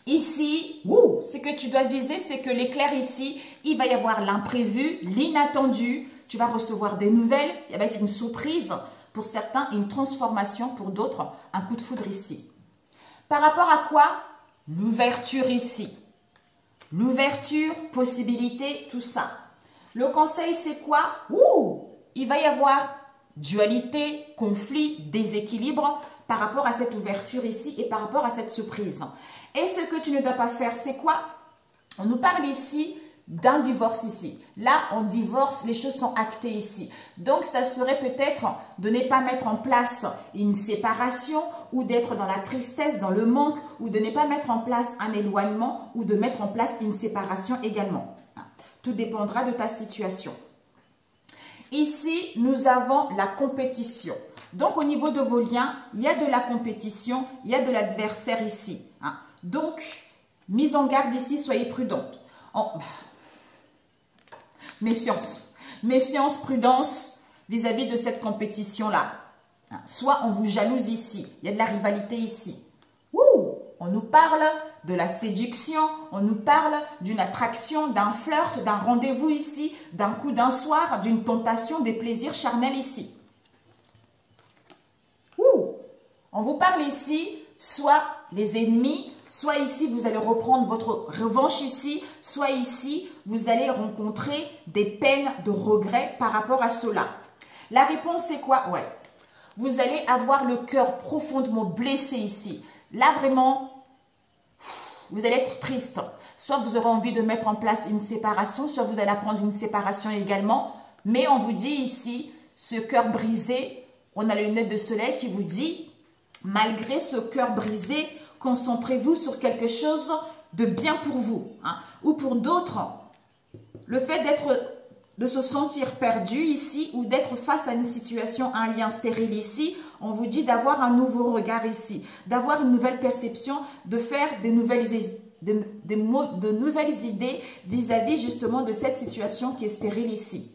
Ici, ce que tu dois viser, c'est que l'éclair ici, il va y avoir l'imprévu, l'inattendu. Tu vas recevoir des nouvelles, il va être une surprise. Pour certains, une transformation. Pour d'autres, un coup de foudre ici. Par rapport à quoi? L'ouverture ici. L'ouverture, possibilité, tout ça. Le conseil, c'est quoi? Il va y avoir dualité, conflit, déséquilibre par rapport à cette ouverture ici et par rapport à cette surprise. Et ce que tu ne dois pas faire, c'est quoi? On nous parle ici d'un divorce ici. Là, on divorce, les choses sont actées ici. Donc, ça serait peut-être de ne pas mettre en place une séparation ou d'être dans la tristesse, dans le manque, ou de ne pas mettre en place un éloignement ou de mettre en place une séparation également. Tout dépendra de ta situation. Ici, nous avons la compétition. Donc, au niveau de vos liens, il y a de la compétition, il y a de l'adversaire ici. Donc, mise en garde ici, soyez prudente. Méfiance. Méfiance, prudence vis-à-vis de cette compétition-là. Soit on vous jalouse ici, il y a de la rivalité ici. On nous parle de la séduction, on nous parle d'une attraction, d'un flirt, d'un rendez-vous ici, d'un coup d'un soir, d'une tentation, des plaisirs charnels ici. On vous parle ici, soit les ennemis, soit ici vous allez reprendre votre revanche ici, soit ici vous allez rencontrer des peines de regret par rapport à cela. La réponse c'est quoi? Ouais, vous allez avoir le cœur profondément blessé ici. Là vraiment, vous allez être triste. Soit vous aurez envie de mettre en place une séparation, soit vous allez apprendre une séparation également. Mais on vous dit ici, ce cœur brisé, on a la lunette de soleil qui vous dit, malgré ce cœur brisé, concentrez-vous sur quelque chose de bien pour vous. Ou pour d'autres, le fait de se sentir perdu ici ou d'être face à une situation, un lien stérile ici, on vous dit d'avoir un nouveau regard ici, d'avoir une nouvelle perception, de faire de nouvelles idées vis-à-vis justement de cette situation qui est stérile ici.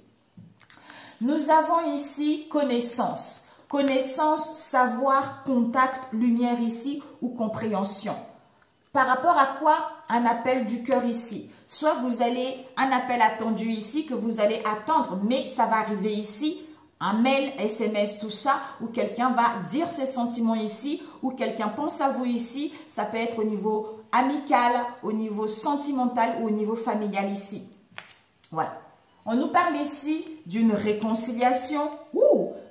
Nous avons ici connaissance. Connaissance, savoir, contact, lumière ici ou compréhension. Par rapport à quoi? Un appel du cœur ici. Soit vous allez, un appel attendu ici que vous allez attendre, mais ça va arriver ici. Un mail, SMS, tout ça, où quelqu'un va dire ses sentiments ici, ou quelqu'un pense à vous ici. Ça peut être au niveau amical, au niveau sentimental ou au niveau familial ici. Ouais. On nous parle ici d'une réconciliation,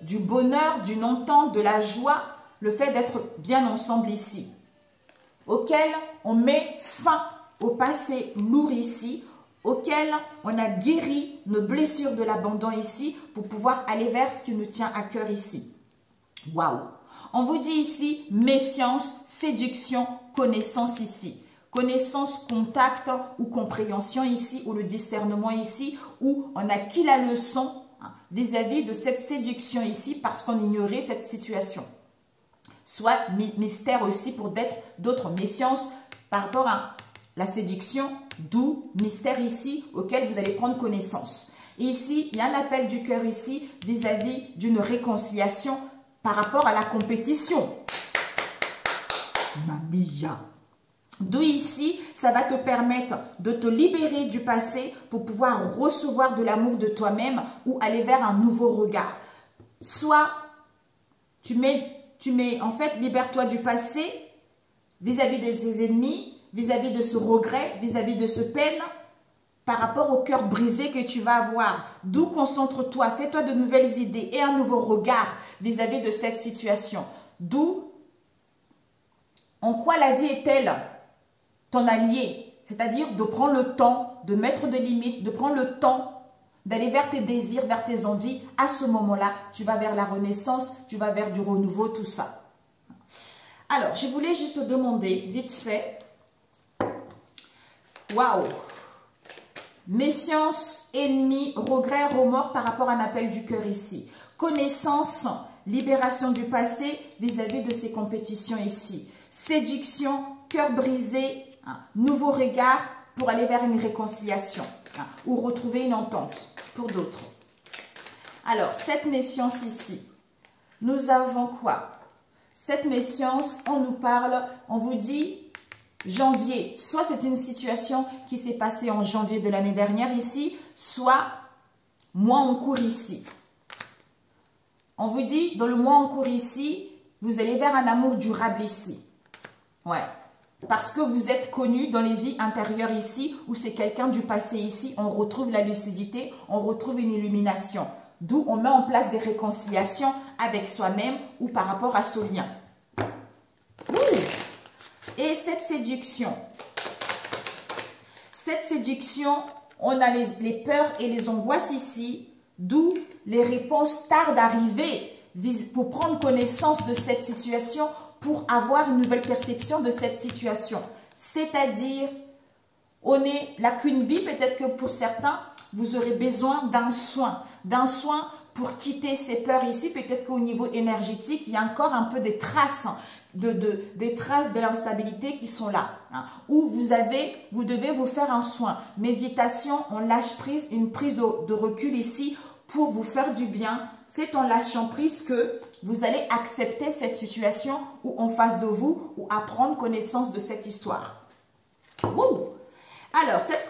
du bonheur, d'une entente, de la joie, le fait d'être bien ensemble ici, auquel on met fin au passé lourd ici, auquel on a guéri nos blessures de l'abandon ici pour pouvoir aller vers ce qui nous tient à cœur ici. Waouh! On vous dit ici méfiance, séduction, connaissance ici. Connaissance, contact ou compréhension ici, ou le discernement ici, où on a acquis la leçon vis-à-vis de cette séduction ici parce qu'on ignorait cette situation. Soit mystère aussi pour d'autres méfiances par rapport à la séduction, d'où mystère ici auquel vous allez prendre connaissance. Et ici, il y a un appel du cœur ici vis-à-vis d'une réconciliation par rapport à la compétition. Mamia. D'où ici, ça va te permettre de te libérer du passé pour pouvoir recevoir de l'amour de toi-même ou aller vers un nouveau regard. Soit tu mets en fait, libère-toi du passé vis-à-vis de ses ennemis, vis-à-vis de ce regret, vis-à-vis de ce peine, par rapport au cœur brisé que tu vas avoir. D'où concentre-toi, fais-toi de nouvelles idées et un nouveau regard vis-à-vis de cette situation. D'où, en quoi la vie est-elle ton allié, c'est-à-dire de prendre le temps, de mettre des limites, de prendre le temps d'aller vers tes désirs, vers tes envies. À ce moment-là, tu vas vers la renaissance, tu vas vers du renouveau, tout ça. Alors, je voulais juste te demander, vite fait, waouh, méfiance, ennemi, regret, remords par rapport à un appel du cœur ici. Connaissance, libération du passé vis-à-vis de ces compétitions ici. Séduction, cœur brisé, nouveau regard pour aller vers une réconciliation ou retrouver une entente pour d'autres. Alors, cette méfiance ici, nous avons quoi? Cette méfiance, on nous parle, on vous dit janvier. Soit c'est une situation qui s'est passée en janvier de l'année dernière ici, soit mois en cours ici. On vous dit, dans le mois en cours ici, vous allez vers un amour durable ici. Ouais. Parce que vous êtes connu dans les vies intérieures ici, où c'est quelqu'un du passé ici, on retrouve la lucidité, on retrouve une illumination. D'où on met en place des réconciliations avec soi-même ou par rapport à ce lien. Et cette séduction, cette séduction, on a les peurs et les angoisses ici, d'où les réponses tardent d'arriver pour prendre connaissance de cette situation, pour avoir une nouvelle perception de cette situation. C'est-à-dire, on est la Queen Bee, peut-être que pour certains, vous aurez besoin d'un soin pour quitter ces peurs ici. Peut-être qu'au niveau énergétique, il y a encore un peu des traces, des traces de l'instabilité qui sont là. Où vous devez vous faire un soin. Méditation, on lâche prise, une prise de recul ici pour vous faire du bien. C'est en lâchant prise que vous allez accepter cette situation ou en face de vous ou à prendre connaissance de cette histoire. Wouh! Alors, cette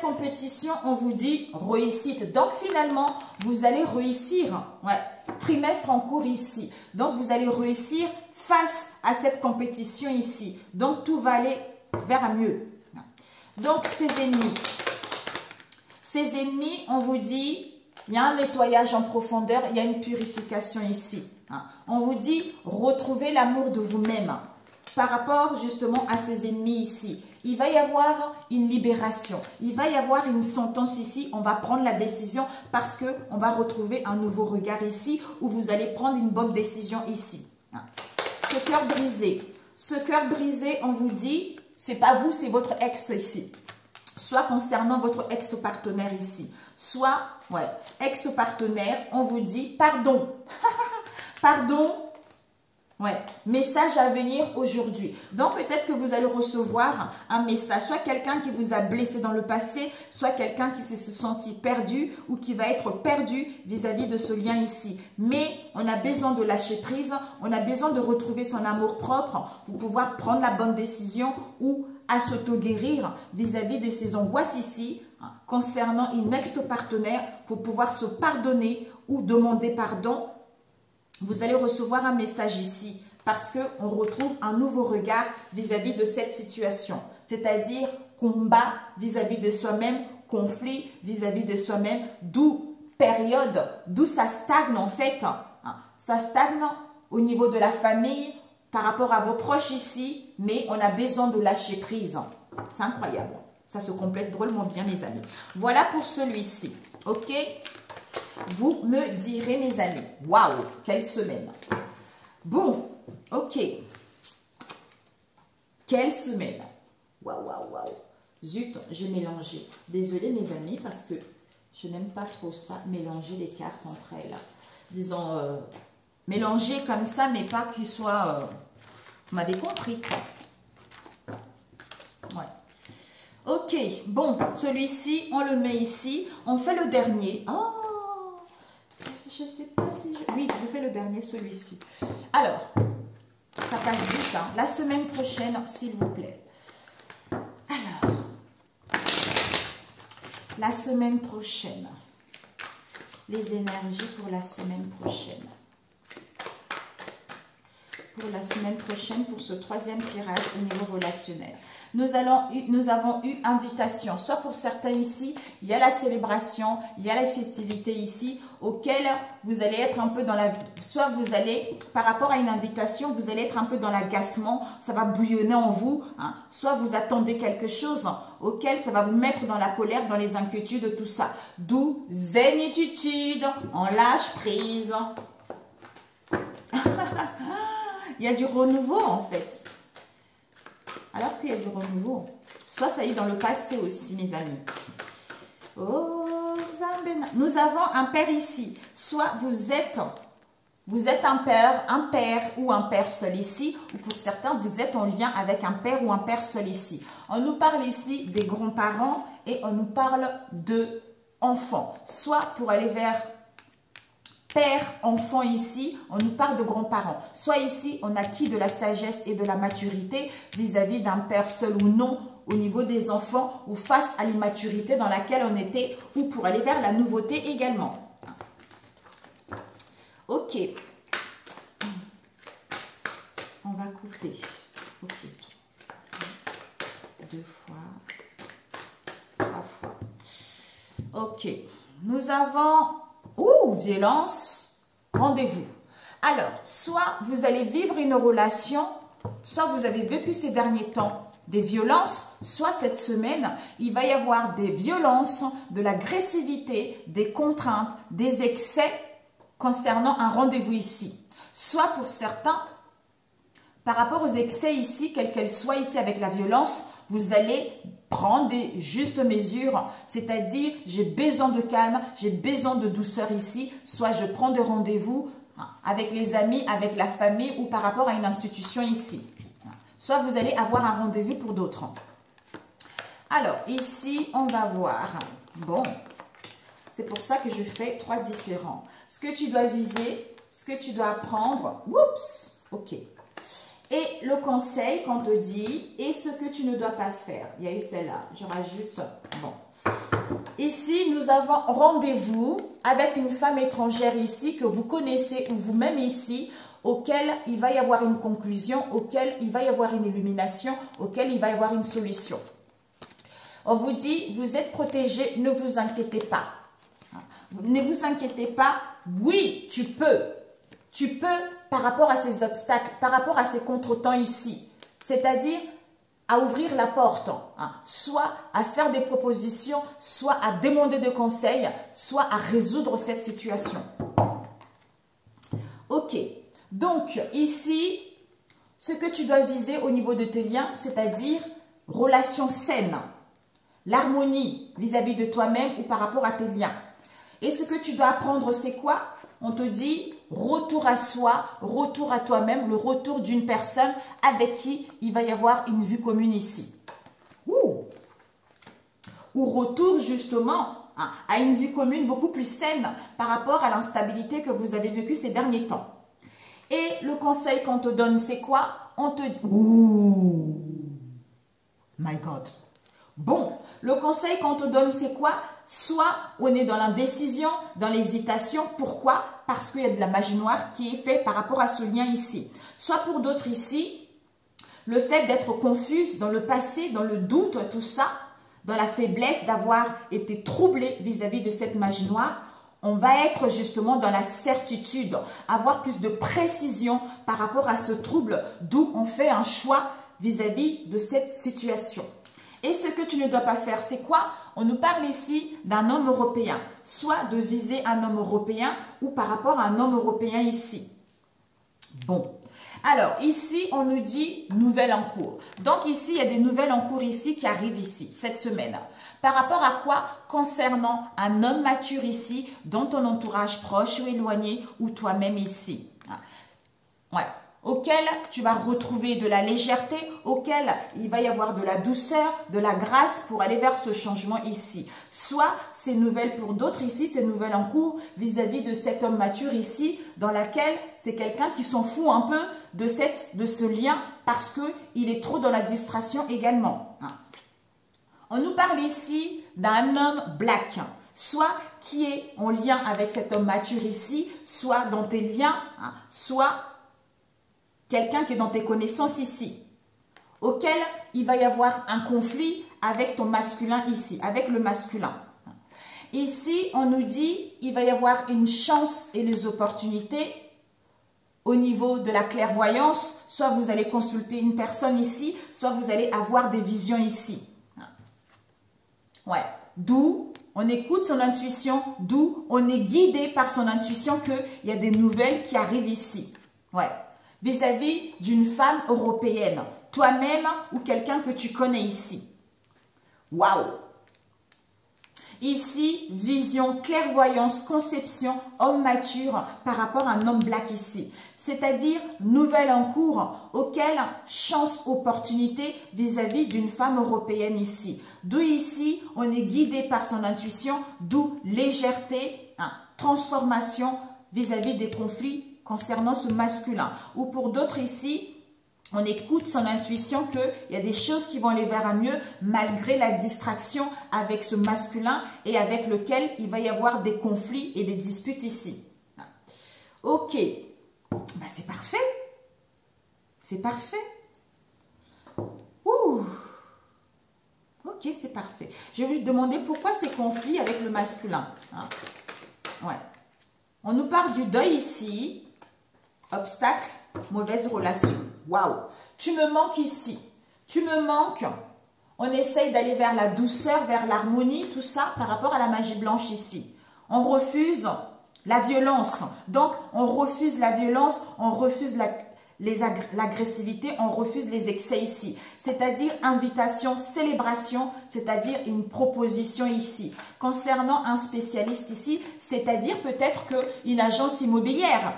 compétition, on vous dit réussite. Donc, finalement, vous allez réussir. Ouais, trimestre en cours ici. Donc, vous allez réussir face à cette compétition ici. Donc, tout va aller vers un mieux. Donc, ces ennemis, on vous dit, il y a un nettoyage en profondeur, il y a une purification ici. On vous dit, retrouvez l'amour de vous-même par rapport justement à ces ennemis ici. Il va y avoir une libération, il va y avoir une sentence ici, on va prendre la décision parce qu'on va retrouver un nouveau regard ici où vous allez prendre une bonne décision ici. Ce cœur brisé, on vous dit, c'est pas vous, c'est votre ex ici. Soit concernant votre ex-partenaire ici, soit, ex-partenaire, on vous dit pardon. Pardon. Ouais, message à venir aujourd'hui. Donc, peut-être que vous allez recevoir un message, soit quelqu'un qui vous a blessé dans le passé, soit quelqu'un qui s'est senti perdu ou qui va être perdu vis-à-vis de ce lien ici. Mais on a besoin de lâcher prise, on a besoin de retrouver son amour propre pour pouvoir prendre la bonne décision ou à s'auto-guérir vis-à-vis de ces angoisses ici, concernant une ex-partenaire pour pouvoir se pardonner ou demander pardon. Vous allez recevoir un message ici parce qu'on retrouve un nouveau regard vis-à-vis de cette situation. C'est-à-dire combat vis-à-vis de soi-même, conflit vis-à-vis de soi-même, d'où ça stagne en fait. Ça stagne au niveau de la famille, par rapport à vos proches ici, mais on a besoin de lâcher prise. C'est incroyable. Ça se complète drôlement bien, les amis. Voilà pour celui-ci. Ok? Vous me direz, mes amis. Waouh, quelle semaine. Bon, ok. Quelle semaine. Waouh, waouh, waouh. Zut, j'ai mélangé. Désolée, mes amis, parce que je n'aime pas trop ça, mélanger les cartes entre elles. Disons, mélanger comme ça, mais pas qu'il soit... vous m'avez compris, quoi. Ouais. Ok, bon, celui-ci, on le met ici. On fait le dernier. Oh, je ne sais pas si je... Oui, je fais le dernier, celui-ci. Alors, ça passe vite, hein. La semaine prochaine, s'il vous plaît. Alors, la semaine prochaine. Les énergies pour la semaine prochaine. Pour la semaine prochaine, pour ce troisième tirage au niveau relationnel. Nous avons eu invitation, soit pour certains ici, il y a la célébration, il y a la festivité ici, auquel vous allez être un peu dans la... Soit vous allez, par rapport à une invitation, vous allez être un peu dans l'agacement, ça va bouillonner en vous, hein. Soit vous attendez quelque chose auquel ça va vous mettre dans la colère, dans les inquiétudes, tout ça. D'où zénitude, on lâche prise. Il y a du renouveau en fait. Alors qu'il y a du renouveau. Soit ça y est dans le passé aussi, mes amis. Oh, nous avons un père ici. Soit vous êtes un père ou un père seul ici. Ou pour certains, vous êtes en lien avec un père ou un père seul ici. On nous parle ici des grands-parents et on nous parle de enfants. Soit pour aller vers... père, enfant ici, on nous parle de grands-parents. Soit ici, on acquis de la sagesse et de la maturité vis-à-vis d'un père seul ou non au niveau des enfants ou face à l'immaturité dans laquelle on était ou pour aller vers la nouveauté également. Ok. On va couper. Ok. 2 fois. 3 fois. Ok. Nous avons... Ouh, violence, rendez-vous. Alors, soit vous allez vivre une relation, soit vous avez vécu ces derniers temps des violences, soit cette semaine, il va y avoir des violences, de l'agressivité, des contraintes, des excès concernant un rendez-vous ici. Soit pour certains, par rapport aux excès ici, quelle qu'elle soit ici avec la violence, vous allez prendre des justes mesures, c'est-à-dire j'ai besoin de calme, j'ai besoin de douceur ici, soit je prends des rendez-vous avec les amis, avec la famille ou par rapport à une institution ici. Soit vous allez avoir un rendez-vous pour d'autres. Alors, ici, on va voir. Bon, c'est pour ça que je fais 3 différents. Ce que tu dois viser, ce que tu dois apprendre. Oups, ok. Et le conseil qu'on te dit et ce que tu ne dois pas faire. Il y a eu celle-là, je rajoute. Bon. Ici, nous avons rendez-vous avec une femme étrangère ici que vous connaissez ou vous-même ici, auquel il va y avoir une conclusion, auquel il va y avoir une illumination, auquel il va y avoir une solution. On vous dit, vous êtes protégés, ne vous inquiétez pas. Ne vous inquiétez pas, oui, tu peux. Tu peux par rapport à ces obstacles, par rapport à ces contretemps ici. C'est-à-dire à ouvrir la porte, soit à faire des propositions, soit à demander des conseils, soit à résoudre cette situation. Ok, donc ici, ce que tu dois viser au niveau de tes liens, c'est-à-dire relation saine, l'harmonie vis-à-vis de toi-même ou par rapport à tes liens. Et ce que tu dois apprendre, c'est quoi? On te dit retour à soi, retour à toi-même, le retour d'une personne avec qui il va y avoir une vue commune ici. Ou retour justement à une vue commune beaucoup plus saine par rapport à l'instabilité que vous avez vécue ces derniers temps. Et le conseil qu'on te donne, c'est quoi? On te dit... Ouh, my God. Bon, le conseil qu'on te donne, c'est quoi? Soit on est dans l'indécision, dans l'hésitation. Pourquoi? Parce qu'il y a de la magie noire qui est faite par rapport à ce lien ici. Soit pour d'autres ici, le fait d'être confuse dans le passé, dans le doute, tout ça, dans la faiblesse, d'avoir été troublé vis-à-vis de cette magie noire, on va être justement dans la certitude, avoir plus de précision par rapport à ce trouble, d'où on fait un choix vis-à-vis de cette situation. Et ce que tu ne dois pas faire, c'est quoi? On nous parle ici d'un homme européen, soit de viser un homme européen ou par rapport à un homme européen ici. Bon, alors ici, on nous dit nouvelles en cours. Donc ici, il y a des nouvelles en cours ici qui arrivent ici, cette semaine. Par rapport à quoi? Concernant un homme mature ici, dans ton entourage proche ou éloigné, ou toi-même ici. Ouais. Auquel tu vas retrouver de la légèreté, auquel il va y avoir de la douceur, de la grâce pour aller vers ce changement ici. Soit ces nouvelles pour d'autres ici, ces nouvelles en cours vis-à-vis de cet homme mature ici, dans laquelle c'est quelqu'un qui s'en fout un peu de ce lien parce qu'il est trop dans la distraction également. On nous parle ici d'un homme black, soit qui est en lien avec cet homme mature ici, soit dans tes liens, soit quelqu'un qui est dans tes connaissances ici, auquel il va y avoir un conflit avec ton masculin ici, avec le masculin. Ici, on nous dit il va y avoir une chance et les opportunités au niveau de la clairvoyance. Soit vous allez consulter une personne ici, soit vous allez avoir des visions ici. Ouais, d'où on écoute son intuition, d'où on est guidé par son intuition qu'il y a des nouvelles qui arrivent ici. Ouais. Vis-à-vis d'une femme européenne, toi-même ou quelqu'un que tu connais ici. Waouh! Ici, vision, clairvoyance, conception, homme mature par rapport à un homme black ici. C'est-à-dire, nouvelle en cours, auquel chance, opportunité vis-à-vis d'une femme européenne ici. D'où ici, on est guidé par son intuition, d'où légèreté, transformation vis-à-vis des conflits concernant ce masculin. Ou pour d'autres ici, on écoute son intuition qu'il y a des choses qui vont aller vers un mieux malgré la distraction avec ce masculin et avec lequel il va y avoir des conflits et des disputes ici. Ok, bah, c'est parfait. C'est parfait. Ouh. Ok, c'est parfait. Je vais vous demander pourquoi ces conflits avec le masculin. Ouais. On nous parle du deuil ici. Obstacle, mauvaise relation. Waouh! Tu me manques ici. Tu me manques. On essaye d'aller vers la douceur, vers l'harmonie, tout ça par rapport à la magie blanche ici. On refuse la violence. Donc, on refuse la violence, on refuse l'agressivité, on refuse les excès ici. C'est-à-dire invitation, célébration, c'est-à-dire une proposition ici. Concernant un spécialiste ici, c'est-à-dire peut-être qu'une agence immobilière.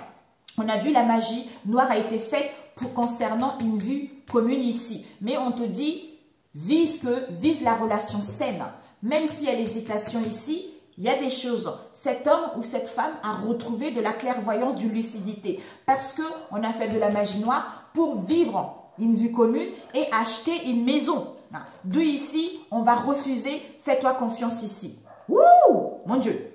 On a vu la magie noire a été faite concernant une vue commune ici. Mais on te dit, vise la relation saine. Même s'il y a l'hésitation ici, il y a des choses. Cet homme ou cette femme a retrouvé de la clairvoyance, d'une lucidité. Parce qu'on a fait de la magie noire pour vivre une vue commune et acheter une maison. D'où ici, on va refuser, fais-toi confiance ici. Wouh! Mon Dieu!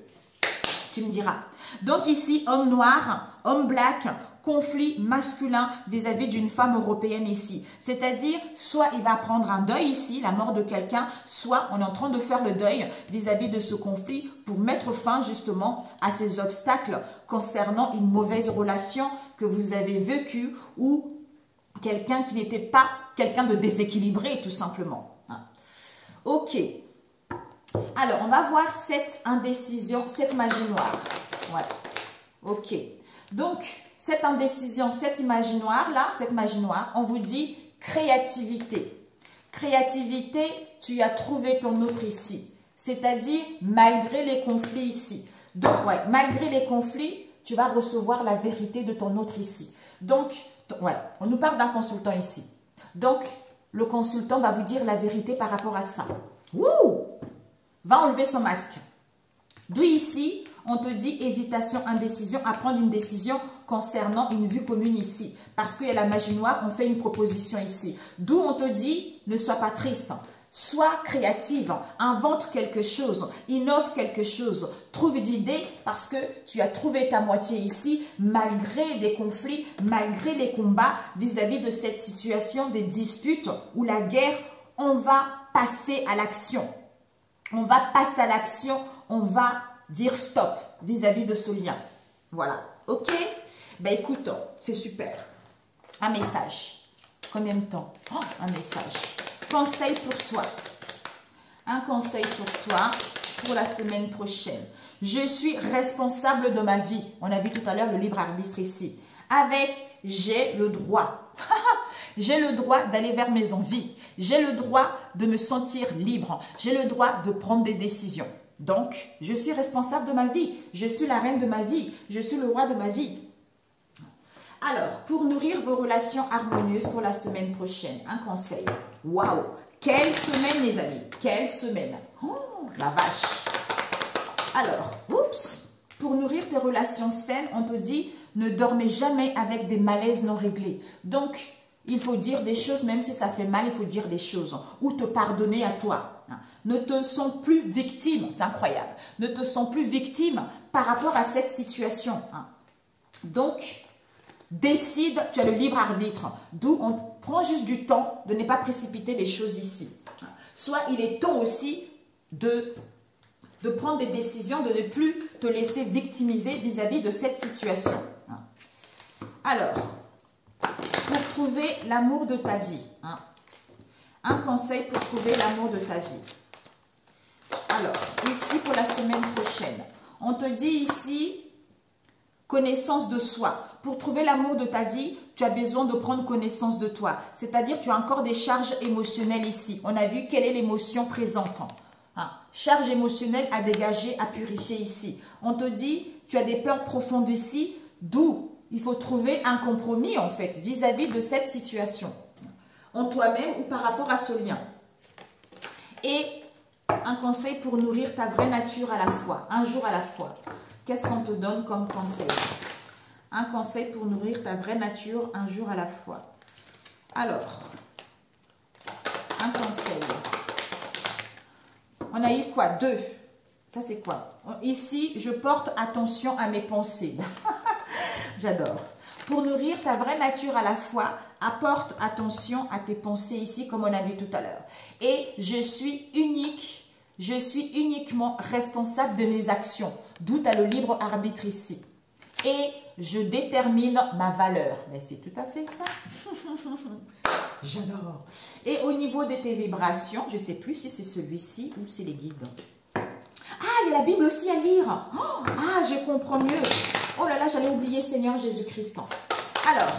Tu me diras. Donc ici, homme noir, homme black, conflit masculin vis-à-vis d'une femme européenne ici. C'est-à-dire, soit il va prendre un deuil ici, la mort de quelqu'un, soit on est en train de faire le deuil vis-à-vis de ce conflit pour mettre fin justement à ces obstacles concernant une mauvaise relation que vous avez vécue ou quelqu'un qui n'était pas quelqu'un de déséquilibré tout simplement. Ok. Alors, on va voir cette indécision, cette magie noire. Ouais. Ok. Donc, cette indécision, cette magie noire, là, cette magie noire, on vous dit créativité. Créativité, tu as trouvé ton autre ici. C'est-à-dire, malgré les conflits ici. Donc, ouais, malgré les conflits, tu vas recevoir la vérité de ton autre ici. Donc, ouais, on nous parle d'un consultant ici. Donc, le consultant va vous dire la vérité par rapport à ça. Wouh! Va enlever son masque. D'où ici, on te dit hésitation, indécision, à prendre une décision concernant une vue commune ici. Parce qu'il y a la magie noire, on fait une proposition ici. D'où on te dit, ne sois pas triste. Sois créative, invente quelque chose, innove quelque chose, trouve d'idées parce que tu as trouvé ta moitié ici malgré des conflits, malgré les combats vis-à-vis de cette situation, des disputes ou la guerre. On va passer à l'action. On va passer à l'action, on va dire stop vis-à-vis de ce lien. Voilà, ok? Ben écoute, c'est super. Un message. Combien de temps? Oh, un message. Conseil pour toi. Un conseil pour toi pour la semaine prochaine. Je suis responsable de ma vie. On a vu tout à l'heure le libre arbitre ici. Avec, j'ai le droit. J'ai le droit d'aller vers mes envies. J'ai le droit de me sentir libre. J'ai le droit de prendre des décisions. Donc, je suis responsable de ma vie. Je suis la reine de ma vie. Je suis le roi de ma vie. Alors, pour nourrir vos relations harmonieuses pour la semaine prochaine, un conseil. Waouh! Quelle semaine, les amis! Quelle semaine! Oh, la vache! Alors, oups! Pour nourrir tes relations saines, on te dit, ne dormez jamais avec des malaises non réglés. Donc, il faut dire des choses, même si ça fait mal, il faut dire des choses. Ou te pardonner à toi. Ne te sens plus victime, c'est incroyable. Ne te sens plus victime par rapport à cette situation. Donc, décide, tu as le libre arbitre. D'où on prend juste du temps de ne pas précipiter les choses ici. Soit il est temps aussi de prendre des décisions, de ne plus te laisser victimiser vis-à-vis de cette situation. Alors, pour trouver l'amour de ta vie, un conseil pour trouver l'amour de ta vie. Alors, ici pour la semaine prochaine, on te dit ici, connaissance de soi. Pour trouver l'amour de ta vie, tu as besoin de prendre connaissance de toi. C'est-à-dire, tu as encore des charges émotionnelles ici. On a vu quelle est l'émotion présente. Charge émotionnelle à dégager, à purifier ici. On te dit, tu as des peurs profondes ici, d'où il faut trouver un compromis en fait vis-à-vis de cette situation. En toi-même ou par rapport à ce lien. Et un conseil pour nourrir ta vraie nature à la fois, un jour à la fois. Qu'est-ce qu'on te donne comme conseil? Un conseil pour nourrir ta vraie nature un jour à la fois. Alors, un conseil. On a eu quoi? 2. Ça, c'est quoi? Ici, je porte attention à mes pensées. J'adore. Pour nourrir ta vraie nature à la fois, apporte attention à tes pensées ici, comme on a vu tout à l'heure. Et je suis unique. Je suis uniquement responsable de mes actions. D'où tu as le libre arbitre ici. Et je détermine ma valeur. Mais c'est tout à fait ça. J'adore. Et au niveau de tes vibrations, je ne sais plus si c'est celui-ci ou c'est les guides. Ah, il y a la Bible aussi à lire. Oh, ah, je comprends mieux. Oh là là, j'allais oublier Seigneur Jésus-Christ. Alors,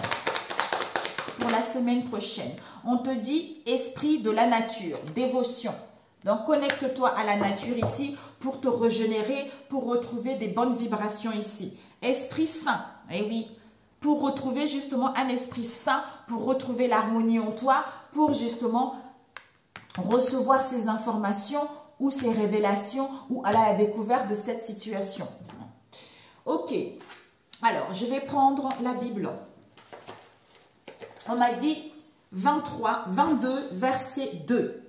pour la semaine prochaine, on te dit esprit de la nature, dévotion. Donc, connecte-toi à la nature ici pour te régénérer, pour retrouver des bonnes vibrations ici. Esprit saint, eh oui, pour retrouver justement un esprit saint, pour retrouver l'harmonie en toi, pour justement recevoir ces informations ou ces révélations ou à la découverte de cette situation. Ok, alors je vais prendre la Bible. On m'a dit 22, verset 2.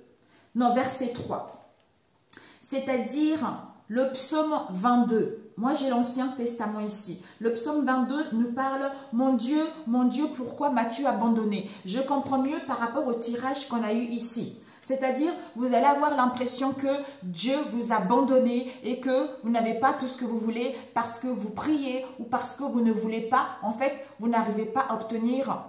Non, verset 3. C'est-à-dire le psaume 22. Moi, j'ai l'Ancien Testament ici. Le psaume 22 nous parle « Mon Dieu, pourquoi m'as-tu abandonné ?» Je comprends mieux par rapport au tirage qu'on a eu ici. C'est-à-dire, vous allez avoir l'impression que Dieu vous a abandonné et que vous n'avez pas tout ce que vous voulez parce que vous priez ou parce que vous ne voulez pas. En fait, vous n'arrivez pas à obtenir,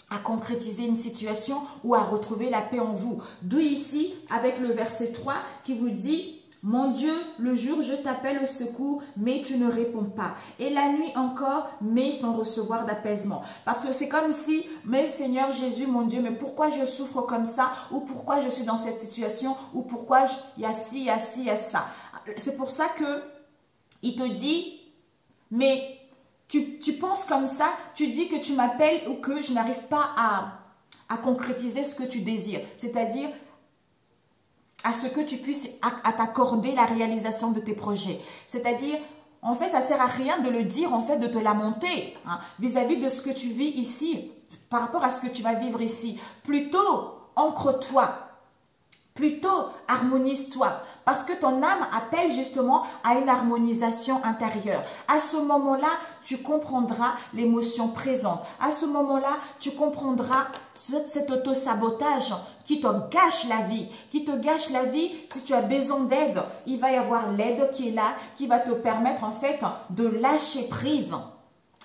à concrétiser une situation ou à retrouver la paix en vous. D'où ici, avec le verset 3 qui vous dit « Mon Dieu, le jour je t'appelle au secours, mais tu ne réponds pas. Et la nuit encore, mais sans recevoir d'apaisement. » Parce que c'est comme si, mais Seigneur Jésus, mon Dieu, mais pourquoi je souffre comme ça? Ou pourquoi je suis dans cette situation? Ou pourquoi il y a ci, il y a ci, il y a ça? C'est pour ça que il te dit, mais tu penses comme ça, tu dis que tu m'appelles ou que je n'arrive pas à concrétiser ce que tu désires. C'est-à-dire, à ce que tu puisses à t'accorder la réalisation de tes projets. C'est-à-dire, en fait, ça ne sert à rien de le dire, en fait, de te lamenter vis-à-vis de ce que tu vis ici, par rapport à ce que tu vas vivre ici. Plutôt, ancre-toi. Plutôt, harmonise-toi. Parce que ton âme appelle justement à une harmonisation intérieure. À ce moment-là, tu comprendras l'émotion présente. À ce moment-là, tu comprendras cet auto-sabotage qui te gâche la vie. Qui te gâche la vie, si tu as besoin d'aide, il va y avoir l'aide qui est là, qui va te permettre en fait de lâcher prise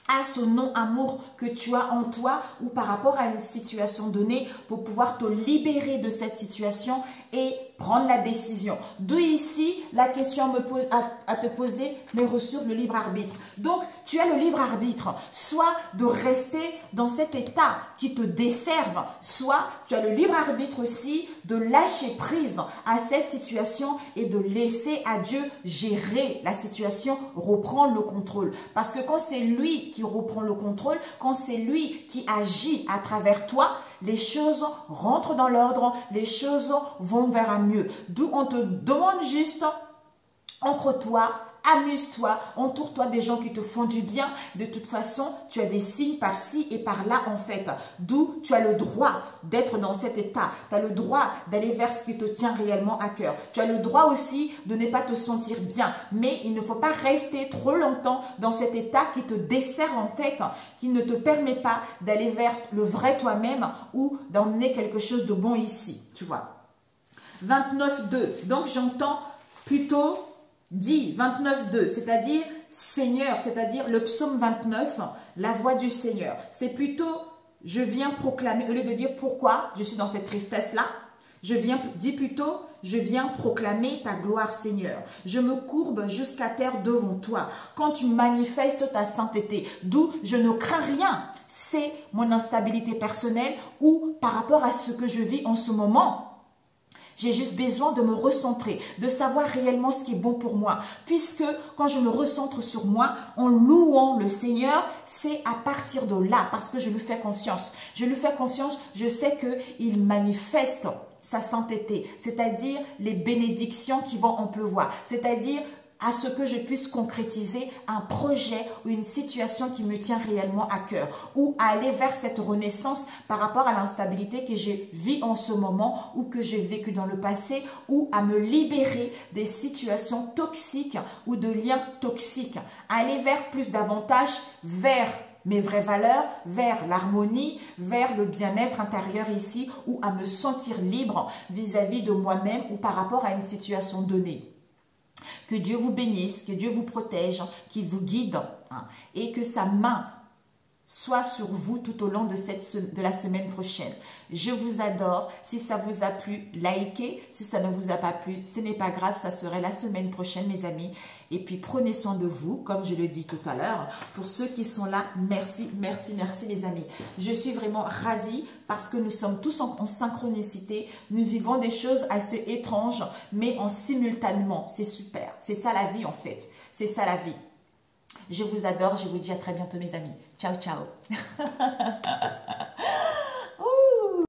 à ce non-amour que tu as en toi ou par rapport à une situation donnée pour pouvoir te libérer de cette situation et prendre la décision. D'où ici, la question à te poser, mais sur le libre arbitre. Donc, tu as le libre arbitre, soit de rester dans cet état qui te desserve, soit tu as le libre arbitre aussi de lâcher prise à cette situation et de laisser à Dieu gérer la situation, reprendre le contrôle. Parce que quand c'est lui qui reprend le contrôle, quand c'est lui qui agit à travers toi, les choses rentrent dans l'ordre, les choses vont vers un mieux. D'où on te demande juste, ancre-toi, amuse-toi, entoure-toi des gens qui te font du bien. De toute façon, tu as des signes par-ci et par-là en fait. D'où tu as le droit d'être dans cet état. Tu as le droit d'aller vers ce qui te tient réellement à cœur. Tu as le droit aussi de ne pas te sentir bien. Mais il ne faut pas rester trop longtemps dans cet état qui te dessert en fait, qui ne te permet pas d'aller vers le vrai toi-même ou d'emmener quelque chose de bon ici. Tu vois. 29.2. Donc j'entends plutôt dit 29.2, c'est-à-dire Seigneur, c'est-à-dire le psaume 29, la voix du Seigneur. C'est plutôt, je viens proclamer, au lieu de dire pourquoi je suis dans cette tristesse-là, dis plutôt, je viens proclamer ta gloire Seigneur. Je me courbe jusqu'à terre devant toi quand tu manifestes ta sainteté. D'où je ne crains rien. C'est mon instabilité personnelle ou par rapport à ce que je vis en ce moment. J'ai juste besoin de me recentrer, de savoir réellement ce qui est bon pour moi. Puisque quand je me recentre sur moi, en louant le Seigneur, c'est à partir de là, parce que je lui fais confiance. Je lui fais confiance, je sais qu'il manifeste sa sainteté, c'est-à-dire les bénédictions qui vont en pleuvoir, c'est-à-dire à ce que je puisse concrétiser un projet ou une situation qui me tient réellement à cœur ou à aller vers cette renaissance par rapport à l'instabilité que je vis en ce moment ou que j'ai vécu dans le passé ou à me libérer des situations toxiques ou de liens toxiques, à aller vers plus davantage vers mes vraies valeurs, vers l'harmonie, vers le bien-être intérieur ici ou à me sentir libre vis-à-vis de moi-même ou par rapport à une situation donnée. Que Dieu vous bénisse, que Dieu vous protège, qu'il vous guide et que sa main soit sur vous tout au long de la semaine prochaine. Je vous adore. Si ça vous a plu, likez. Si ça ne vous a pas plu, ce n'est pas grave. Ça serait la semaine prochaine, mes amis. Et puis, prenez soin de vous, comme je le dis tout à l'heure. Pour ceux qui sont là, merci, merci, merci, mes amis. Je suis vraiment ravie parce que nous sommes tous en synchronicité. Nous vivons des choses assez étranges, mais en simultanément. C'est super. C'est ça la vie, en fait. C'est ça la vie. Je vous adore, je vous dis à très bientôt mes amis. Ciao, ciao.